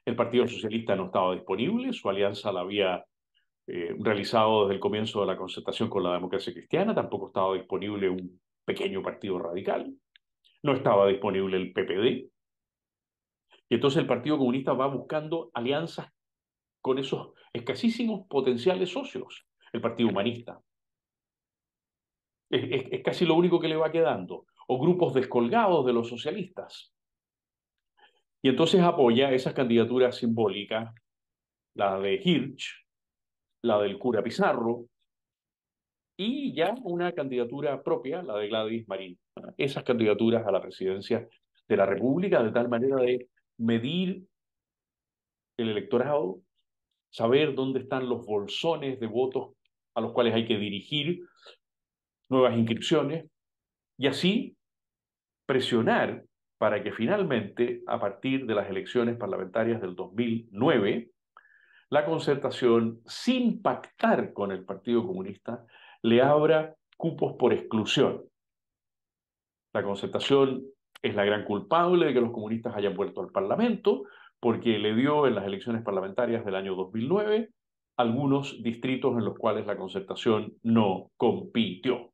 El Partido Socialista no estaba disponible, su alianza la había realizado desde el comienzo de la concertación con la democracia cristiana, tampoco estaba disponible un pequeño partido radical, no estaba disponible el PPD, y entonces el Partido Comunista va buscando alianzas con esos escasísimos potenciales socios. El Partido Humanista es casi lo único que le va quedando, o grupos descolgados de los socialistas. Y entonces apoya esas candidaturas simbólicas, la de Hirsch, la del cura Pizarro, y ya una candidatura propia, la de Gladys Marín. Esas candidaturas a la presidencia de la República, de tal manera de medir el electorado, saber dónde están los bolsones de votos a los cuales hay que dirigir nuevas inscripciones, y así presionar para que finalmente, a partir de las elecciones parlamentarias del 2009, la concertación, sin pactar con el Partido Comunista, le abra cupos por exclusión. La concertación es la gran culpable de que los comunistas hayan vuelto al Parlamento, porque le dio en las elecciones parlamentarias del año 2009 algunos distritos en los cuales la concertación no compitió,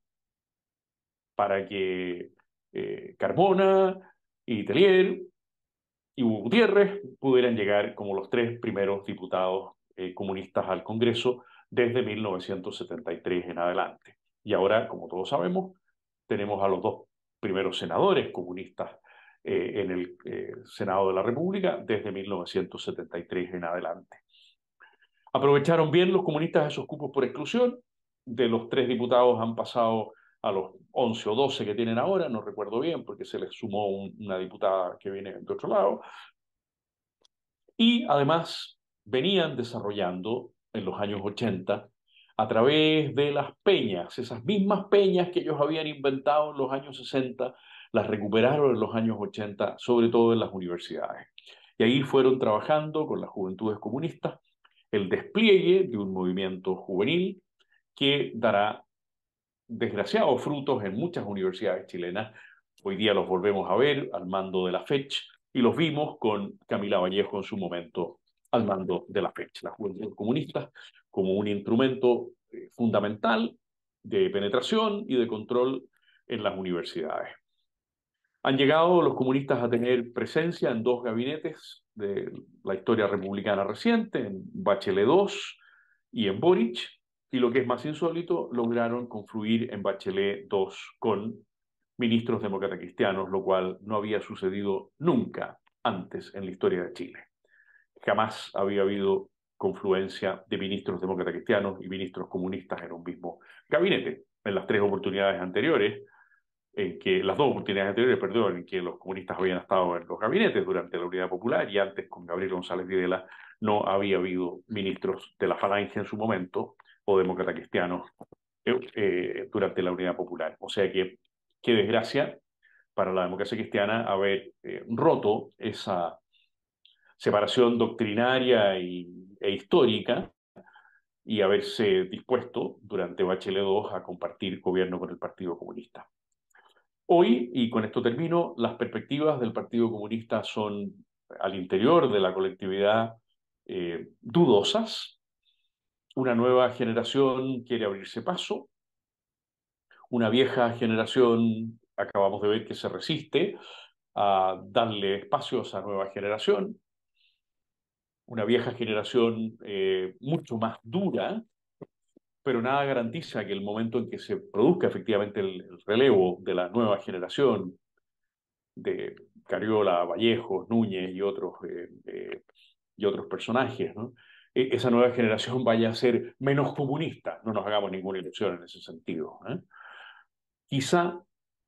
para que Carmona y Tellier y Hugo Gutiérrez pudieran llegar como los tres primeros diputados comunistas al Congreso desde 1973 en adelante. Y ahora, como todos sabemos, tenemos a los dos primeros senadores comunistas en el Senado de la República desde 1973 en adelante. Aprovecharon bien los comunistas esos cupos por exclusión. De los tres diputados han pasado a los 11 o 12 que tienen ahora, no recuerdo bien, porque se les sumó una diputada que viene de otro lado. Y además venían desarrollando en los años 80 a través de las peñas, esas mismas peñas que ellos habían inventado en los años 60, las recuperaron en los años 80, sobre todo en las universidades. Y ahí fueron trabajando con las juventudes comunistas el despliegue de un movimiento juvenil que dará desgraciados frutos en muchas universidades chilenas. Hoy día los volvemos a ver al mando de la FECH y los vimos con Camila Vallejo en su momento al mando de la FECH, la Juventud Comunista, como un instrumento fundamental de penetración y de control en las universidades. Han llegado los comunistas a tener presencia en dos gabinetes de la historia republicana reciente, en Bachelet II y en Boric, y lo que es más insólito, lograron confluir en Bachelet II con ministros demócratas cristianos, lo cual no había sucedido nunca antes en la historia de Chile. Jamás había habido confluencia de ministros demócratas cristianos y ministros comunistas en un mismo gabinete. En las tres oportunidades anteriores, en que las dos oportunidades anteriores, perdón, en que los comunistas habían estado en los gabinetes durante la Unidad Popular y antes con Gabriel González Videla, no había habido ministros de la Falange en su momento o demócratas cristianos durante la Unidad Popular. O sea que, qué desgracia para la democracia cristiana haber roto esa separación doctrinaria e histórica y haberse dispuesto durante Bachelet II a compartir gobierno con el Partido Comunista. Hoy, y con esto termino, las perspectivas del Partido Comunista son al interior de la colectividad dudosas. Una nueva generación quiere abrirse paso, una vieja generación acabamos de ver que se resiste a darle espacio a esa nueva generación, una vieja generación mucho más dura, pero nada garantiza que el momento en que se produzca efectivamente el relevo de la nueva generación de Cariola, Vallejos, Núñez y otros personajes, ¿no? Esa nueva generación vaya a ser menos comunista, no nos hagamos ninguna ilusión en ese sentido, ¿eh? Quizá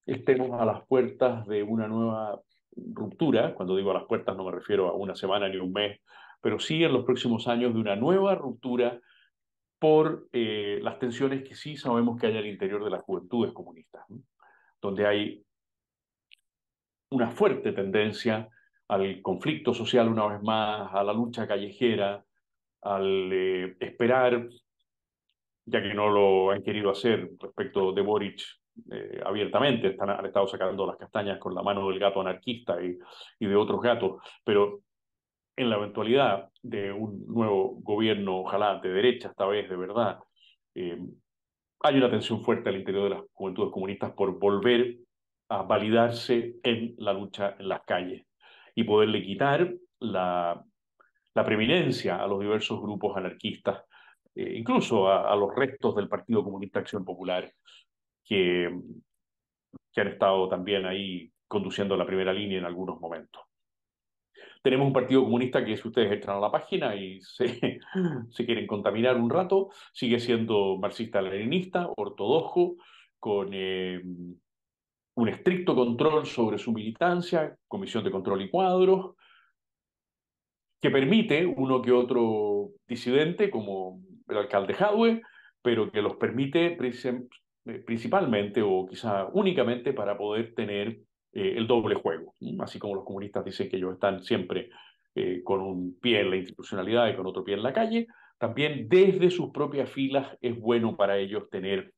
estemos a las puertas de una nueva ruptura. Cuando digo a las puertas no me refiero a una semana ni un mes, pero sí en los próximos años de una nueva ruptura por las tensiones que sí sabemos que hay al interior de las juventudes comunistas, ¿no? Donde hay una fuerte tendencia al conflicto social una vez más, a la lucha callejera, al esperar, ya que no lo han querido hacer respecto de Boric abiertamente, han estado sacando las castañas con la mano del gato anarquista y de otros gatos, pero en la eventualidad de un nuevo gobierno, ojalá de derecha esta vez, de verdad, eh, hay una tensión fuerte al interior de las juventudes comunistas por volver a validarse en la lucha en las calles y poderle quitar la preeminencia a los diversos grupos anarquistas, incluso a los restos del Partido Comunista Acción Popular, que, que han estado también ahí conduciendo la primera línea en algunos momentos. Tenemos un partido comunista que si ustedes entran a la página y se quieren contaminar un rato, sigue siendo marxista-leninista, ortodoxo, con un estricto control sobre su militancia, comisión de control y cuadros, que permite uno que otro disidente, como el alcalde Jadwe, pero que los permite principalmente o quizá únicamente para poder tener el doble juego. Así como los comunistas dicen que ellos están siempre con un pie en la institucionalidad y con otro pie en la calle, también desde sus propias filas es bueno para ellos tener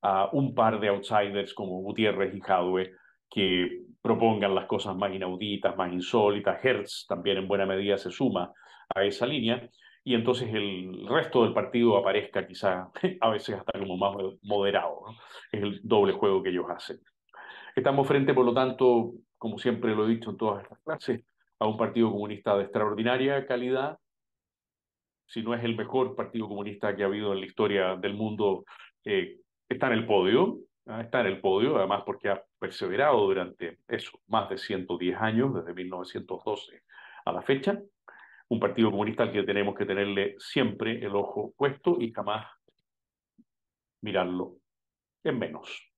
a un par de outsiders como Gutiérrez y Jadwe que propongan las cosas más inauditas, más insólitas. Hertz también en buena medida se suma a esa línea y entonces el resto del partido aparezca quizá a veces hasta como más moderado, ¿no? Es el doble juego que ellos hacen. Estamos frente, por lo tanto, como siempre lo he dicho en todas estas clases, a un partido comunista de extraordinaria calidad, si no es el mejor partido comunista que ha habido en la historia del mundo, está en el podio, ¿ah? Está en el podio, además porque ha perseverado durante eso, más de 110 años, desde 1912 a la fecha, un partido comunista al que tenemos que tenerle siempre el ojo puesto y jamás mirarlo en menos.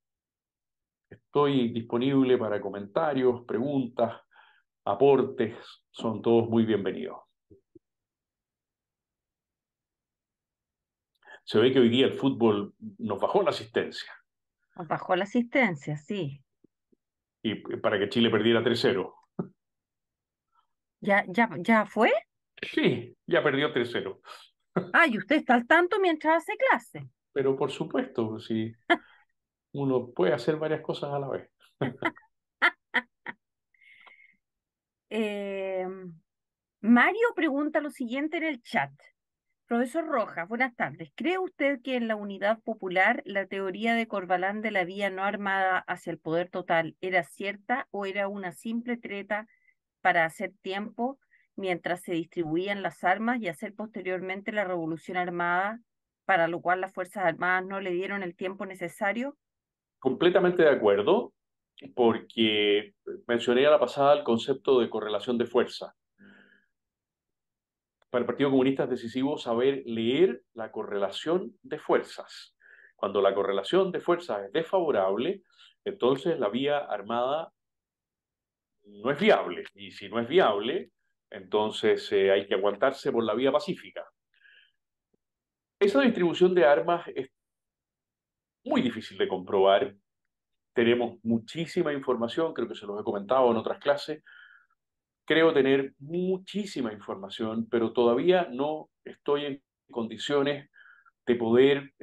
Estoy disponible para comentarios, preguntas, aportes, son todos muy bienvenidos. Se ve que hoy día el fútbol nos bajó la asistencia Bajó la asistencia, sí. y para que Chile perdiera 3-0. ¿Ya fue? Sí, ya perdió 3-0. Ah, y usted está al tanto mientras hace clase. Pero por supuesto, si uno puede hacer varias cosas a la vez. Eh, Mario pregunta lo siguiente en el chat. Profesor Rojas, buenas tardes. ¿Cree usted que en la unidad popular la teoría de Corvalán de la vía no armada hacia el poder total era cierta o era una simple treta para hacer tiempo mientras se distribuían las armas y hacer posteriormente la revolución armada, para lo cual las Fuerzas Armadas no le dieron el tiempo necesario? Completamente de acuerdo, porque mencioné a la pasada el concepto de correlación de fuerza. Para el Partido Comunista es decisivo saber leer la correlación de fuerzas. Cuando la correlación de fuerzas es desfavorable, entonces la vía armada no es viable. Y si no es viable, entonces hay que aguantarse por la vía pacífica. Esa distribución de armas es muy difícil de comprobar. Tenemos muchísima información, creo que se los he comentado en otras clases. Creo tener muchísima información, pero todavía no estoy en condiciones de poder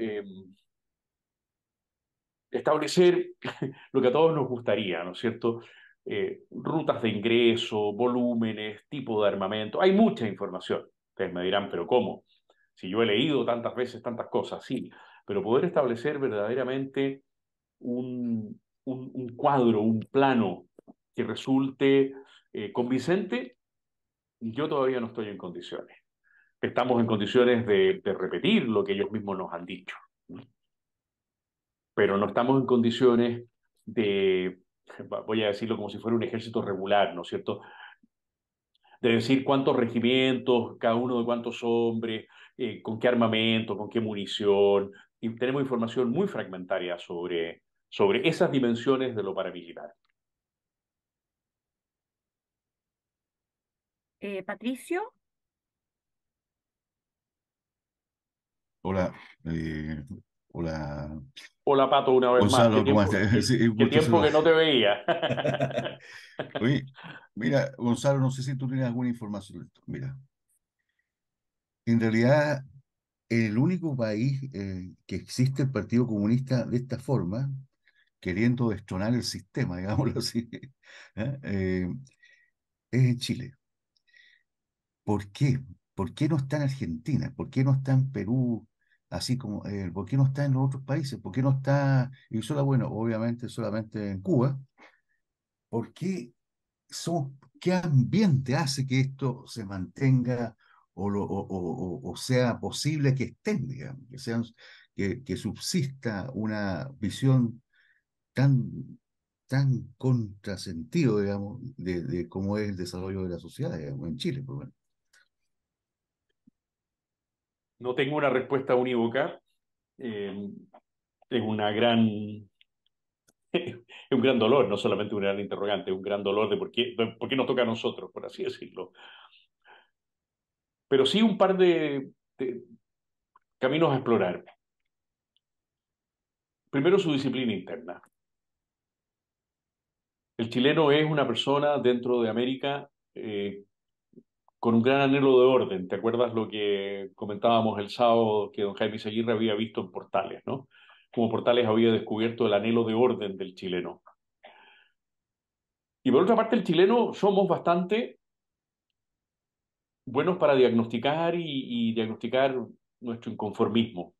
establecer lo que a todos nos gustaría, ¿no es cierto? Rutas de ingreso, volúmenes, tipo de armamento. Hay mucha información. Ustedes me dirán, pero ¿cómo? Si yo he leído tantas veces tantas cosas, sí, pero poder establecer verdaderamente un cuadro, un plano que resulte convincente, yo todavía no estoy en condiciones. Estamos en condiciones de repetir lo que ellos mismos nos han dicho, ¿no? Pero no estamos en condiciones de, voy a decirlo como si fuera un ejército regular, ¿no es cierto? De decir cuántos regimientos, cada uno de cuántos hombres, con qué armamento, con qué munición. Y tenemos información muy fragmentaria sobre esas dimensiones de lo paramilitar. Patricio, Hola, eh, hola, Hola Pato, una vez más. Gonzalo, ¿cómo estás? Sí, Qué gusto tiempo que saludar. no te veía? Oye, mira, Gonzalo, no sé si tú tienes alguna información de esto. Mira, en realidad, el único país que existe el Partido Comunista de esta forma, queriendo destronar el sistema, digámoslo así, ¿eh? Es en Chile. ¿Por qué? ¿Por qué no está en Argentina? ¿Por qué no está en Perú? Así como, ¿por qué no está en los otros países? ¿Por qué no está, y solo, bueno, obviamente solamente en Cuba? ¿Por qué qué ambiente hace que esto se mantenga o sea posible que estén, digamos, que subsista una visión tan, tan contrasentido, digamos, de cómo es el desarrollo de la sociedad, digamos, en Chile, por lo menos? No tengo una respuesta unívoca. Es una gran, es un gran dolor, no solamente un gran interrogante, es un gran dolor por qué nos toca a nosotros, por así decirlo. Pero sí un par de caminos a explorar. Primero, su disciplina interna. El chileno es una persona dentro de América con un gran anhelo de orden. ¿Te acuerdas lo que comentábamos el sábado que don Jaime Seguirre había visto en Portales, ¿no? Como Portales había descubierto el anhelo de orden del chileno. Y por otra parte, el chileno somos bastante buenos para diagnosticar y diagnosticar nuestro inconformismo.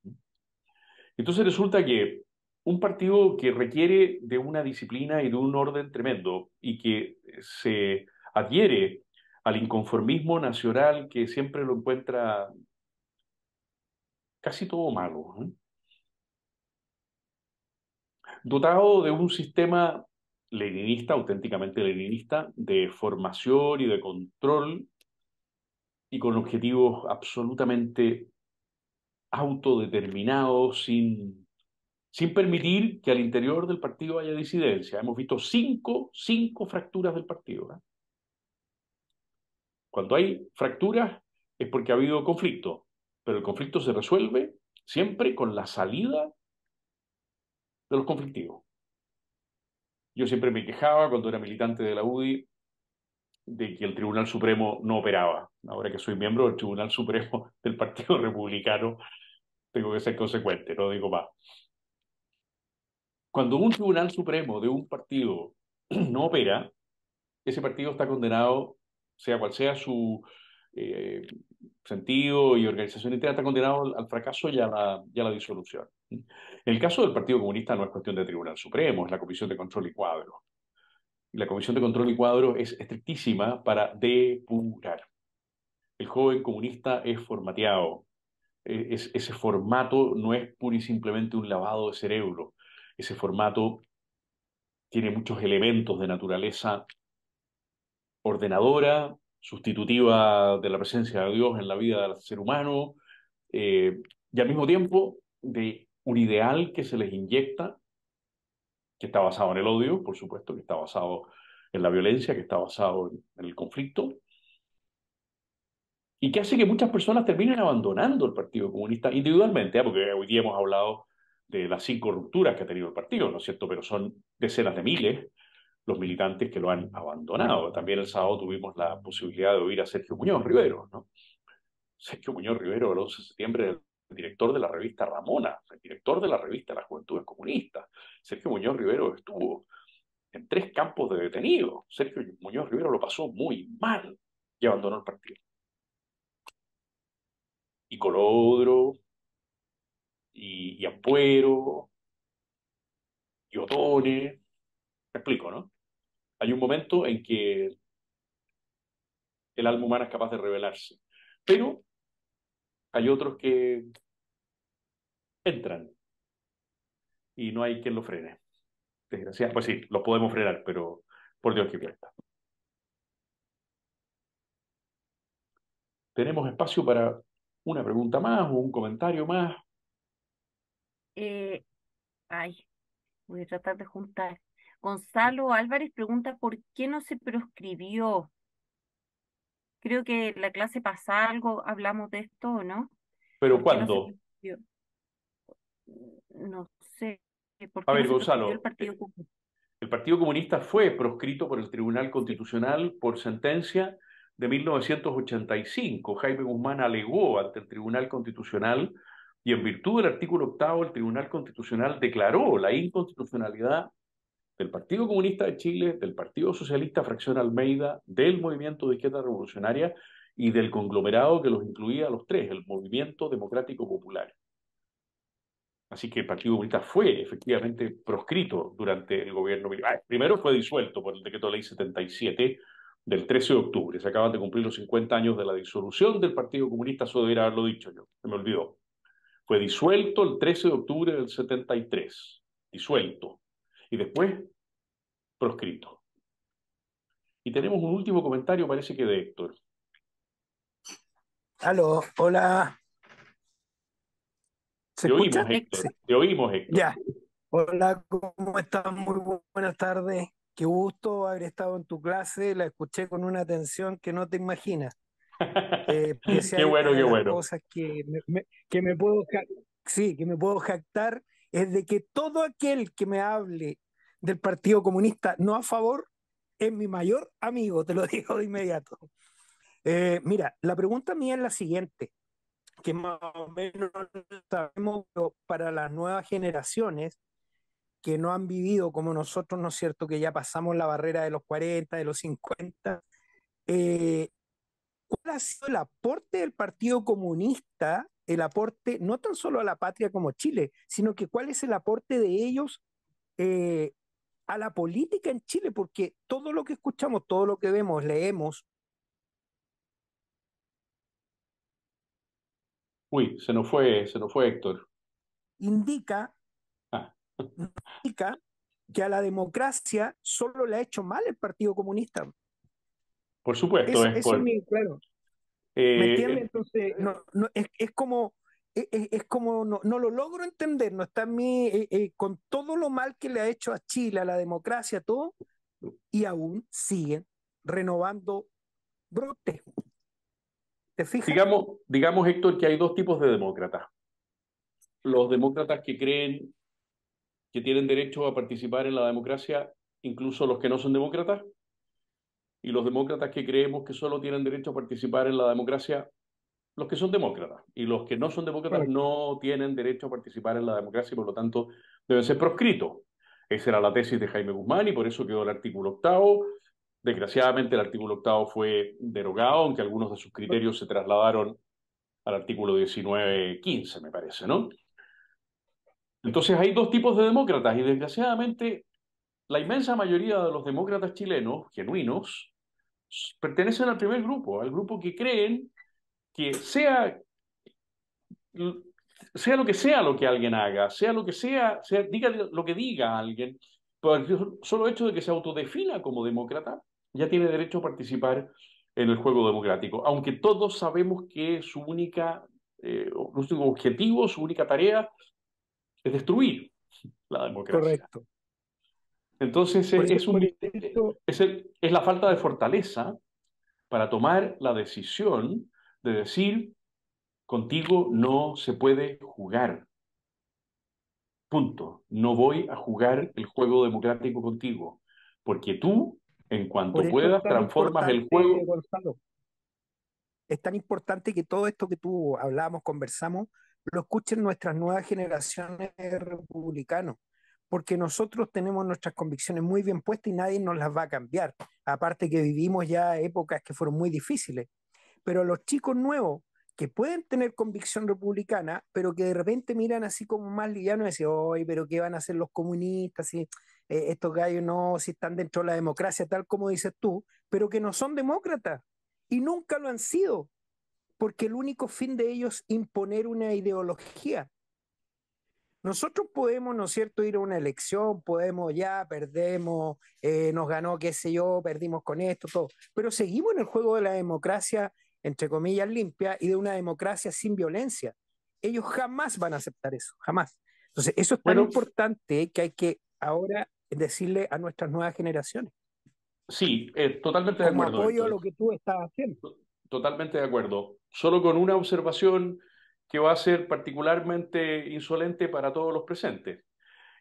Entonces resulta que un partido que requiere de una disciplina y de un orden tremendo y que se adhiere al inconformismo nacional que siempre lo encuentra casi todo malo, ¿eh? Dotado de un sistema leninista, auténticamente leninista, de formación y de control y con objetivos absolutamente autodeterminados, sin permitir que al interior del partido haya disidencia. Hemos visto cinco fracturas del partido, ¿eh? Cuando hay fracturas es porque ha habido conflicto, pero el conflicto se resuelve siempre con la salida de los conflictivos. Yo siempre me quejaba cuando era militante de la UDI de que el Tribunal Supremo no operaba. Ahora que soy miembro del Tribunal Supremo del Partido Republicano, tengo que ser consecuente, no digo más. Cuando un Tribunal Supremo de un partido no opera, ese partido está condenado, sea cual sea su eh, sentido y organización interna, está condenado al fracaso y a la disolución. En el caso del Partido Comunista no es cuestión de Tribunal Supremo, es la Comisión de Control y Cuadro. Y la Comisión de Control y Cuadro es estrictísima para depurar. El joven comunista es formateado. Ese formato no es pura y simplemente un lavado de cerebro. Ese formato tiene muchos elementos de naturaleza ordenadora, sustitutiva de la presencia de Dios en la vida del ser humano, y al mismo tiempo de un ideal que se les inyecta, que está basado en el odio, por supuesto, que está basado en la violencia, que está basado en el conflicto, y que hace que muchas personas terminen abandonando el Partido Comunista individualmente, ¿eh? Porque hoy día hemos hablado de las 5 rupturas que ha tenido el partido, ¿no es cierto? Pero son decenas de miles los militantes que lo han abandonado. También el sábado tuvimos la posibilidad de oír a Sergio Muñoz Rivero, ¿no? Sergio Muñoz Rivero, el 11 de septiembre, el director de la revista Ramona, el director de la revista Las Juventudes Comunistas. Sergio Muñoz Rivero estuvo en 3 campos de detenidos. Sergio Muñoz Rivero lo pasó muy mal y abandonó el partido. Y Colodro, y Ampuero, y Otone. Me explico, ¿no? Hay un momento en que el alma humana es capaz de rebelarse, pero hay otros que entran y no hay quien lo frene. Desgraciadamente, pues sí, los podemos frenar, pero por Dios que cuesta. Tenemos espacio para una pregunta más o un comentario más, Eh, ay, voy a tratar de juntar. Gonzalo Álvarez pregunta por qué no se proscribió. Creo que la clase pasada algo hablamos de esto, ¿o no? pero ¿Por qué no se... ¿cuándo? Yo no sé por A qué no ver, se proscribió el Gonzalo, Partido Comunista. el Partido Comunista fue proscrito por el Tribunal Constitucional por sentencia de 1985. Jaime Guzmán alegó ante el Tribunal Constitucional y en virtud del artículo octavo el Tribunal Constitucional declaró la inconstitucionalidad del Partido Comunista de Chile, del Partido Socialista Fracción Almeida, del Movimiento de Izquierda Revolucionaria y del conglomerado que los incluía a los tres, el Movimiento Democrático Popular. Así que el Partido Comunista fue efectivamente proscrito durante el gobierno militar. Primero fue disuelto por el decreto ley 77 del 13 de octubre. Se acaban de cumplir los 50 años de la disolución del Partido Comunista, eso debería haberlo dicho yo, se me olvidó. Fue disuelto el 13 de octubre del 73, disuelto, y después proscrito. Y tenemos un último comentario, parece que de Héctor. Aló, hola, ¿se Te oímos, escucha? Héctor. Sí. Te oímos, Héctor. Ya, hola, ¿cómo estás? Muy buenas tardes. Qué gusto haber estado en tu clase, la escuché con una atención que no te imaginas. Que si Qué hay una bueno, qué de las bueno. cosas que me puedo, sí, que me puedo jactar es de que todo aquel que me hable del Partido Comunista no a favor es mi mayor amigo, te lo digo de inmediato. Mira, la pregunta mía es la siguiente, que más o menos sabemos, pero para las nuevas generaciones que no han vivido como nosotros, ¿no es cierto?, que ya pasamos la barrera de los 40, de los 50, eh, ¿cuál ha sido el aporte del Partido Comunista, el aporte no tan solo a la patria como Chile, sino que cuál es el aporte de ellos eh, a la política en Chile? Porque todo lo que escuchamos, todo lo que vemos, leemos, Uy, se nos fue Héctor. indica, Ah, indica que a la democracia solo le ha hecho mal el Partido Comunista. por supuesto, Eso es mi, claro. ¿Me entiendes? eh, Entonces, es como, es como no lo logro entender, no está en mí, con todo lo mal que le ha hecho a Chile, a la democracia, todo, y aún siguen renovando brotes. ¿Te fijas? digamos, Héctor, que hay dos tipos de demócratas. Los demócratas que creen que tienen derecho a participar en la democracia, incluso los que no son demócratas, y los demócratas que creemos que solo tienen derecho a participar en la democracia los que son demócratas, y los que no son demócratas Correcto. no tienen derecho a participar en la democracia y por lo tanto deben ser proscritos. Esa era la tesis de Jaime Guzmán y por eso quedó el artículo octavo. Desgraciadamente el artículo octavo fue derogado, aunque algunos de sus criterios se trasladaron al artículo 1915, me parece, ¿no? Entonces hay dos tipos de demócratas y desgraciadamente la inmensa mayoría de los demócratas chilenos, genuinos, pertenecen al primer grupo, al grupo que creen que sea lo que alguien haga, sea lo que sea, diga lo que diga alguien, por el solo hecho de que se autodefina como demócrata, ya tiene derecho a participar en el juego democrático, aunque todos sabemos que su único objetivo, su única tarea es destruir la democracia. Correcto. Entonces Por eso, es la falta de fortaleza para tomar la decisión de decir, contigo no se puede jugar. Punto. No voy a jugar el juego democrático contigo, porque tú, en por cuanto eso es puedas, tan transformas el importante, juego. Gonzalo, es tan importante que todo esto que tú hablamos, conversamos, lo escuchen nuestras nuevas generaciones de republicanos, porque nosotros tenemos nuestras convicciones muy bien puestas y nadie nos las va a cambiar. Aparte que vivimos ya épocas que fueron muy difíciles, pero los chicos nuevos que pueden tener convicción republicana, pero que de repente miran así como más livianos y dicen, oye, pero ¿qué van a hacer los comunistas? Si, estos gallos no, si están dentro de la democracia, tal como dices tú, pero que no son demócratas y nunca lo han sido, porque el único fin de ellos es imponer una ideología. Nosotros podemos, ¿no es cierto?, ir a una elección, podemos ya, perdemos, nos ganó, qué sé yo, perdimos con esto, todo, pero seguimos en el juego de la democracia, entre comillas, limpia y de una democracia sin violencia. Ellos jamás van a aceptar eso, jamás. Entonces, eso es tan Bueno, importante que hay que ahora decirle a nuestras nuevas generaciones, sí, totalmente de como acuerdo, apoyo a Héctor. lo que tú estás haciendo. Totalmente de acuerdo. Solo con una observación que va a ser particularmente insolente para todos los presentes.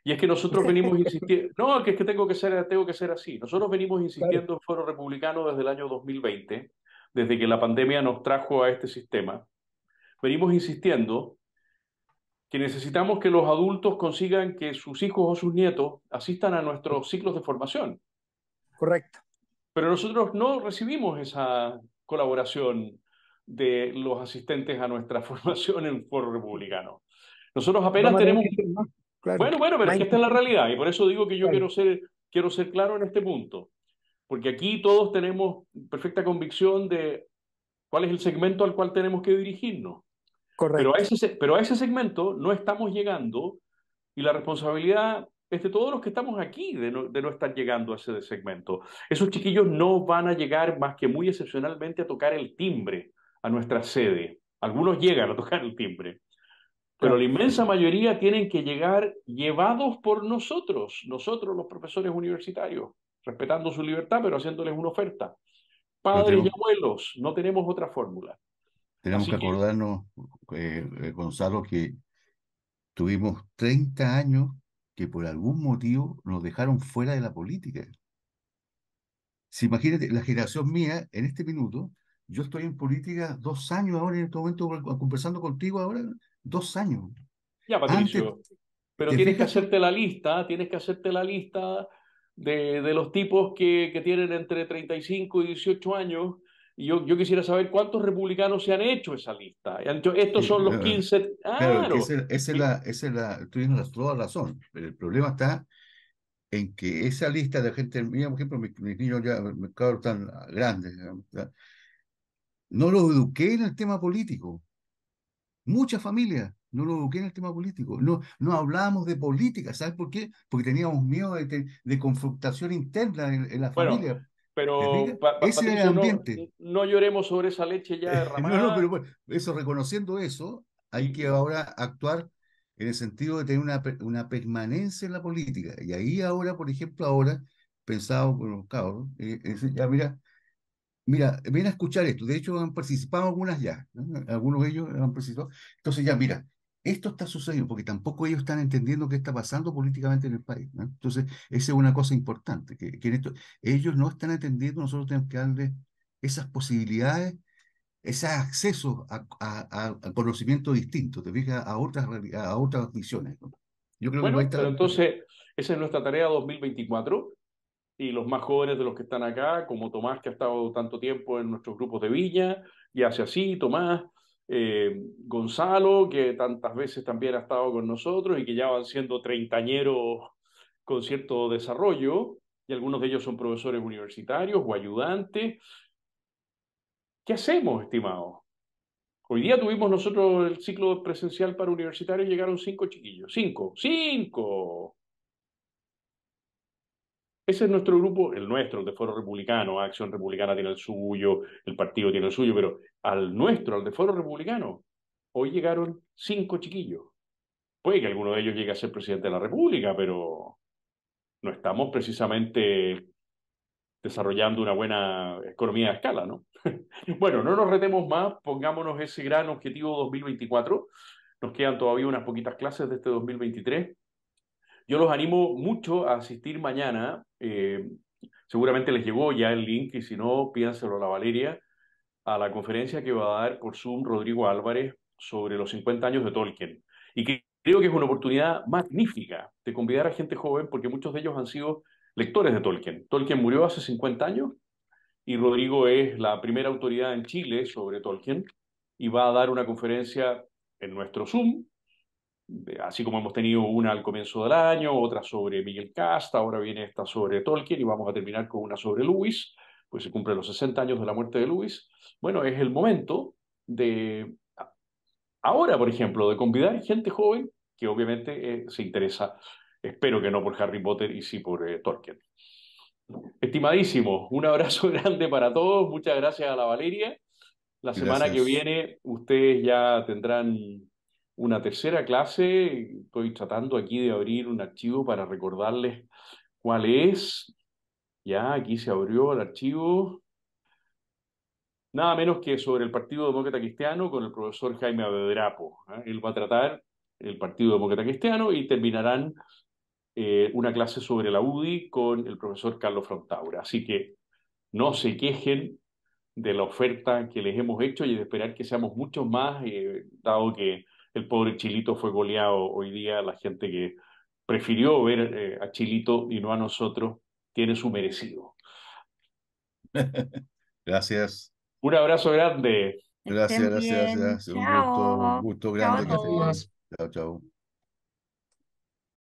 Y es que nosotros venimos insistiendo, no, que es que tengo que ser así. Nosotros venimos Claro, insistiendo en Foro Republicano desde el año 2020, desde que la pandemia nos trajo a este sistema. Venimos insistiendo que necesitamos que los adultos consigan que sus hijos o sus nietos asistan a nuestros ciclos de formación. correcto. Pero nosotros no recibimos esa colaboración de los asistentes a nuestra formación en Foro Republicano. Nosotros apenas Vamos a tener tenemos. que ser más, claro, Bueno, pero es más que esta es la insistentes, realidad y por eso digo que yo claro, quiero ser claro en este punto, porque aquí todos tenemos perfecta convicción de cuál es el segmento al cual tenemos que dirigirnos, correcto. pero a ese segmento no estamos llegando y la responsabilidad es de todos los que estamos aquí de no estar llegando a ese segmento. Esos chiquillos no van a llegar más que muy excepcionalmente a tocar el timbre a nuestra sede. Algunos llegan a tocar el timbre, pero la Claro. inmensa mayoría tienen que llegar llevados por nosotros, nosotros los profesores universitarios, respetando su libertad, pero haciéndoles una oferta. Pero Padres y abuelos, no tenemos otra fórmula. tenemos que Así que, acordarnos, Gonzalo, que tuvimos 30 años que por algún motivo nos dejaron fuera de la política. Si imagínate, la generación mía, en este minuto, yo estoy en política 2 años ahora, en este momento, conversando contigo ahora, 2 años. ya, Antes, Patricio, pero ¿te fijas tú? tienes que hacerte la lista de los tipos que tienen entre 35 y 18 años. Y yo quisiera saber cuántos republicanos se han hecho esa lista. Y han dicho, estos Sí, son los 15. claro, que Claro. tú tienes toda la razón, pero el problema está en que esa lista de gente mía, por ejemplo, mis niños ya, mis cabros están grandes, digamos, ya, no los eduqué en el tema político. Muchas familias no los eduqué en el tema político. No, no hablábamos de política. ¿Sabes por qué? Porque teníamos miedo de confrontación interna en la Bueno, familia. ¿Te pero fijas? Ese era el Patricio, ambiente. no lloremos sobre esa leche ya No, no, derramada. pero bueno, eso, reconociendo eso, hay que Y, ahora actuar en el sentido de tener una permanencia en la política. Y ahí ahora, por ejemplo, ahora, pensado con los cabros, ya mira, ven a escuchar esto. De hecho, han participado algunas ya, ¿no? Algunos de ellos han participado. Entonces ya, mira, esto está sucediendo porque tampoco ellos están entendiendo qué está pasando políticamente en el país, ¿no? Entonces, esa es una cosa importante, que en esto, ellos no están entendiendo, nosotros tenemos que darles esas posibilidades, ese acceso a conocimiento distinto, te fijas, a otras visiones, ¿no? Yo creo que por ahí bueno, está pero la cuestión. entonces esa es nuestra tarea 2024. Y los más jóvenes de los que están acá, como Tomás, que ha estado tanto tiempo en nuestros grupos de Viña, y hace así, Tomás, Gonzalo, que tantas veces también ha estado con nosotros y que ya van siendo treintañeros con cierto desarrollo, y algunos de ellos son profesores universitarios o ayudantes. ¿Qué hacemos, estimados? Hoy día tuvimos nosotros el ciclo presencial para universitarios y llegaron 5 chiquillos. ¡Cinco! Ese es nuestro grupo, el nuestro, el de Foro Republicano. Acción Republicana tiene el suyo, el partido tiene el suyo, pero al nuestro, al de Foro Republicano, hoy llegaron 5 chiquillos. Puede que alguno de ellos llegue a ser presidente de la República, pero no estamos precisamente desarrollando una buena economía de escala, ¿no? Bueno, no nos retemos más, pongámonos ese gran objetivo 2024. Nos quedan todavía unas poquitas clases de este 2023. Yo los animo mucho a asistir mañana. Seguramente les llegó ya el link y si no, pídanselo a la Valeria, a la conferencia que va a dar por Zoom Rodrigo Álvarez sobre los 50 años de Tolkien. Y que creo que es una oportunidad magnífica de convidar a gente joven porque muchos de ellos han sido lectores de Tolkien. Tolkien murió hace 50 años y Rodrigo es la primera autoridad en Chile sobre Tolkien y va a dar una conferencia en nuestro Zoom, así como hemos tenido una al comienzo del año, otra sobre Miguel Casta, ahora viene esta sobre Tolkien y vamos a terminar con una sobre Lewis, pues se cumplen los 60 años de la muerte de Lewis. Bueno, es el momento de, ahora por ejemplo, de convidar gente joven que obviamente se interesa, espero que no por Harry Potter y sí por Tolkien. Estimadísimo, un abrazo grande para todos, muchas gracias a la Valeria. La semana que Gracias. viene ustedes ya tendrán una tercera clase. Estoy tratando aquí de abrir un archivo para recordarles cuál es. Ya, aquí se abrió el archivo. nada menos que sobre el Partido Demócrata Cristiano con el profesor Jaime Abedrapo. ¿Eh? Él va a tratar el Partido Demócrata Cristiano y terminarán una clase sobre la UDI con el profesor Carlos Frontaura. Así que no se quejen de la oferta que les hemos hecho y de esperar que seamos muchos más, dado que el pobre Chilito fue goleado hoy día. La gente que prefirió ver a Chilito y no a nosotros tiene su merecido. Gracias, Un abrazo grande. gracias, Estén gracias, bien. gracias. Un Chao. gusto Chao a grande que estés bien. todos. Chao, chao.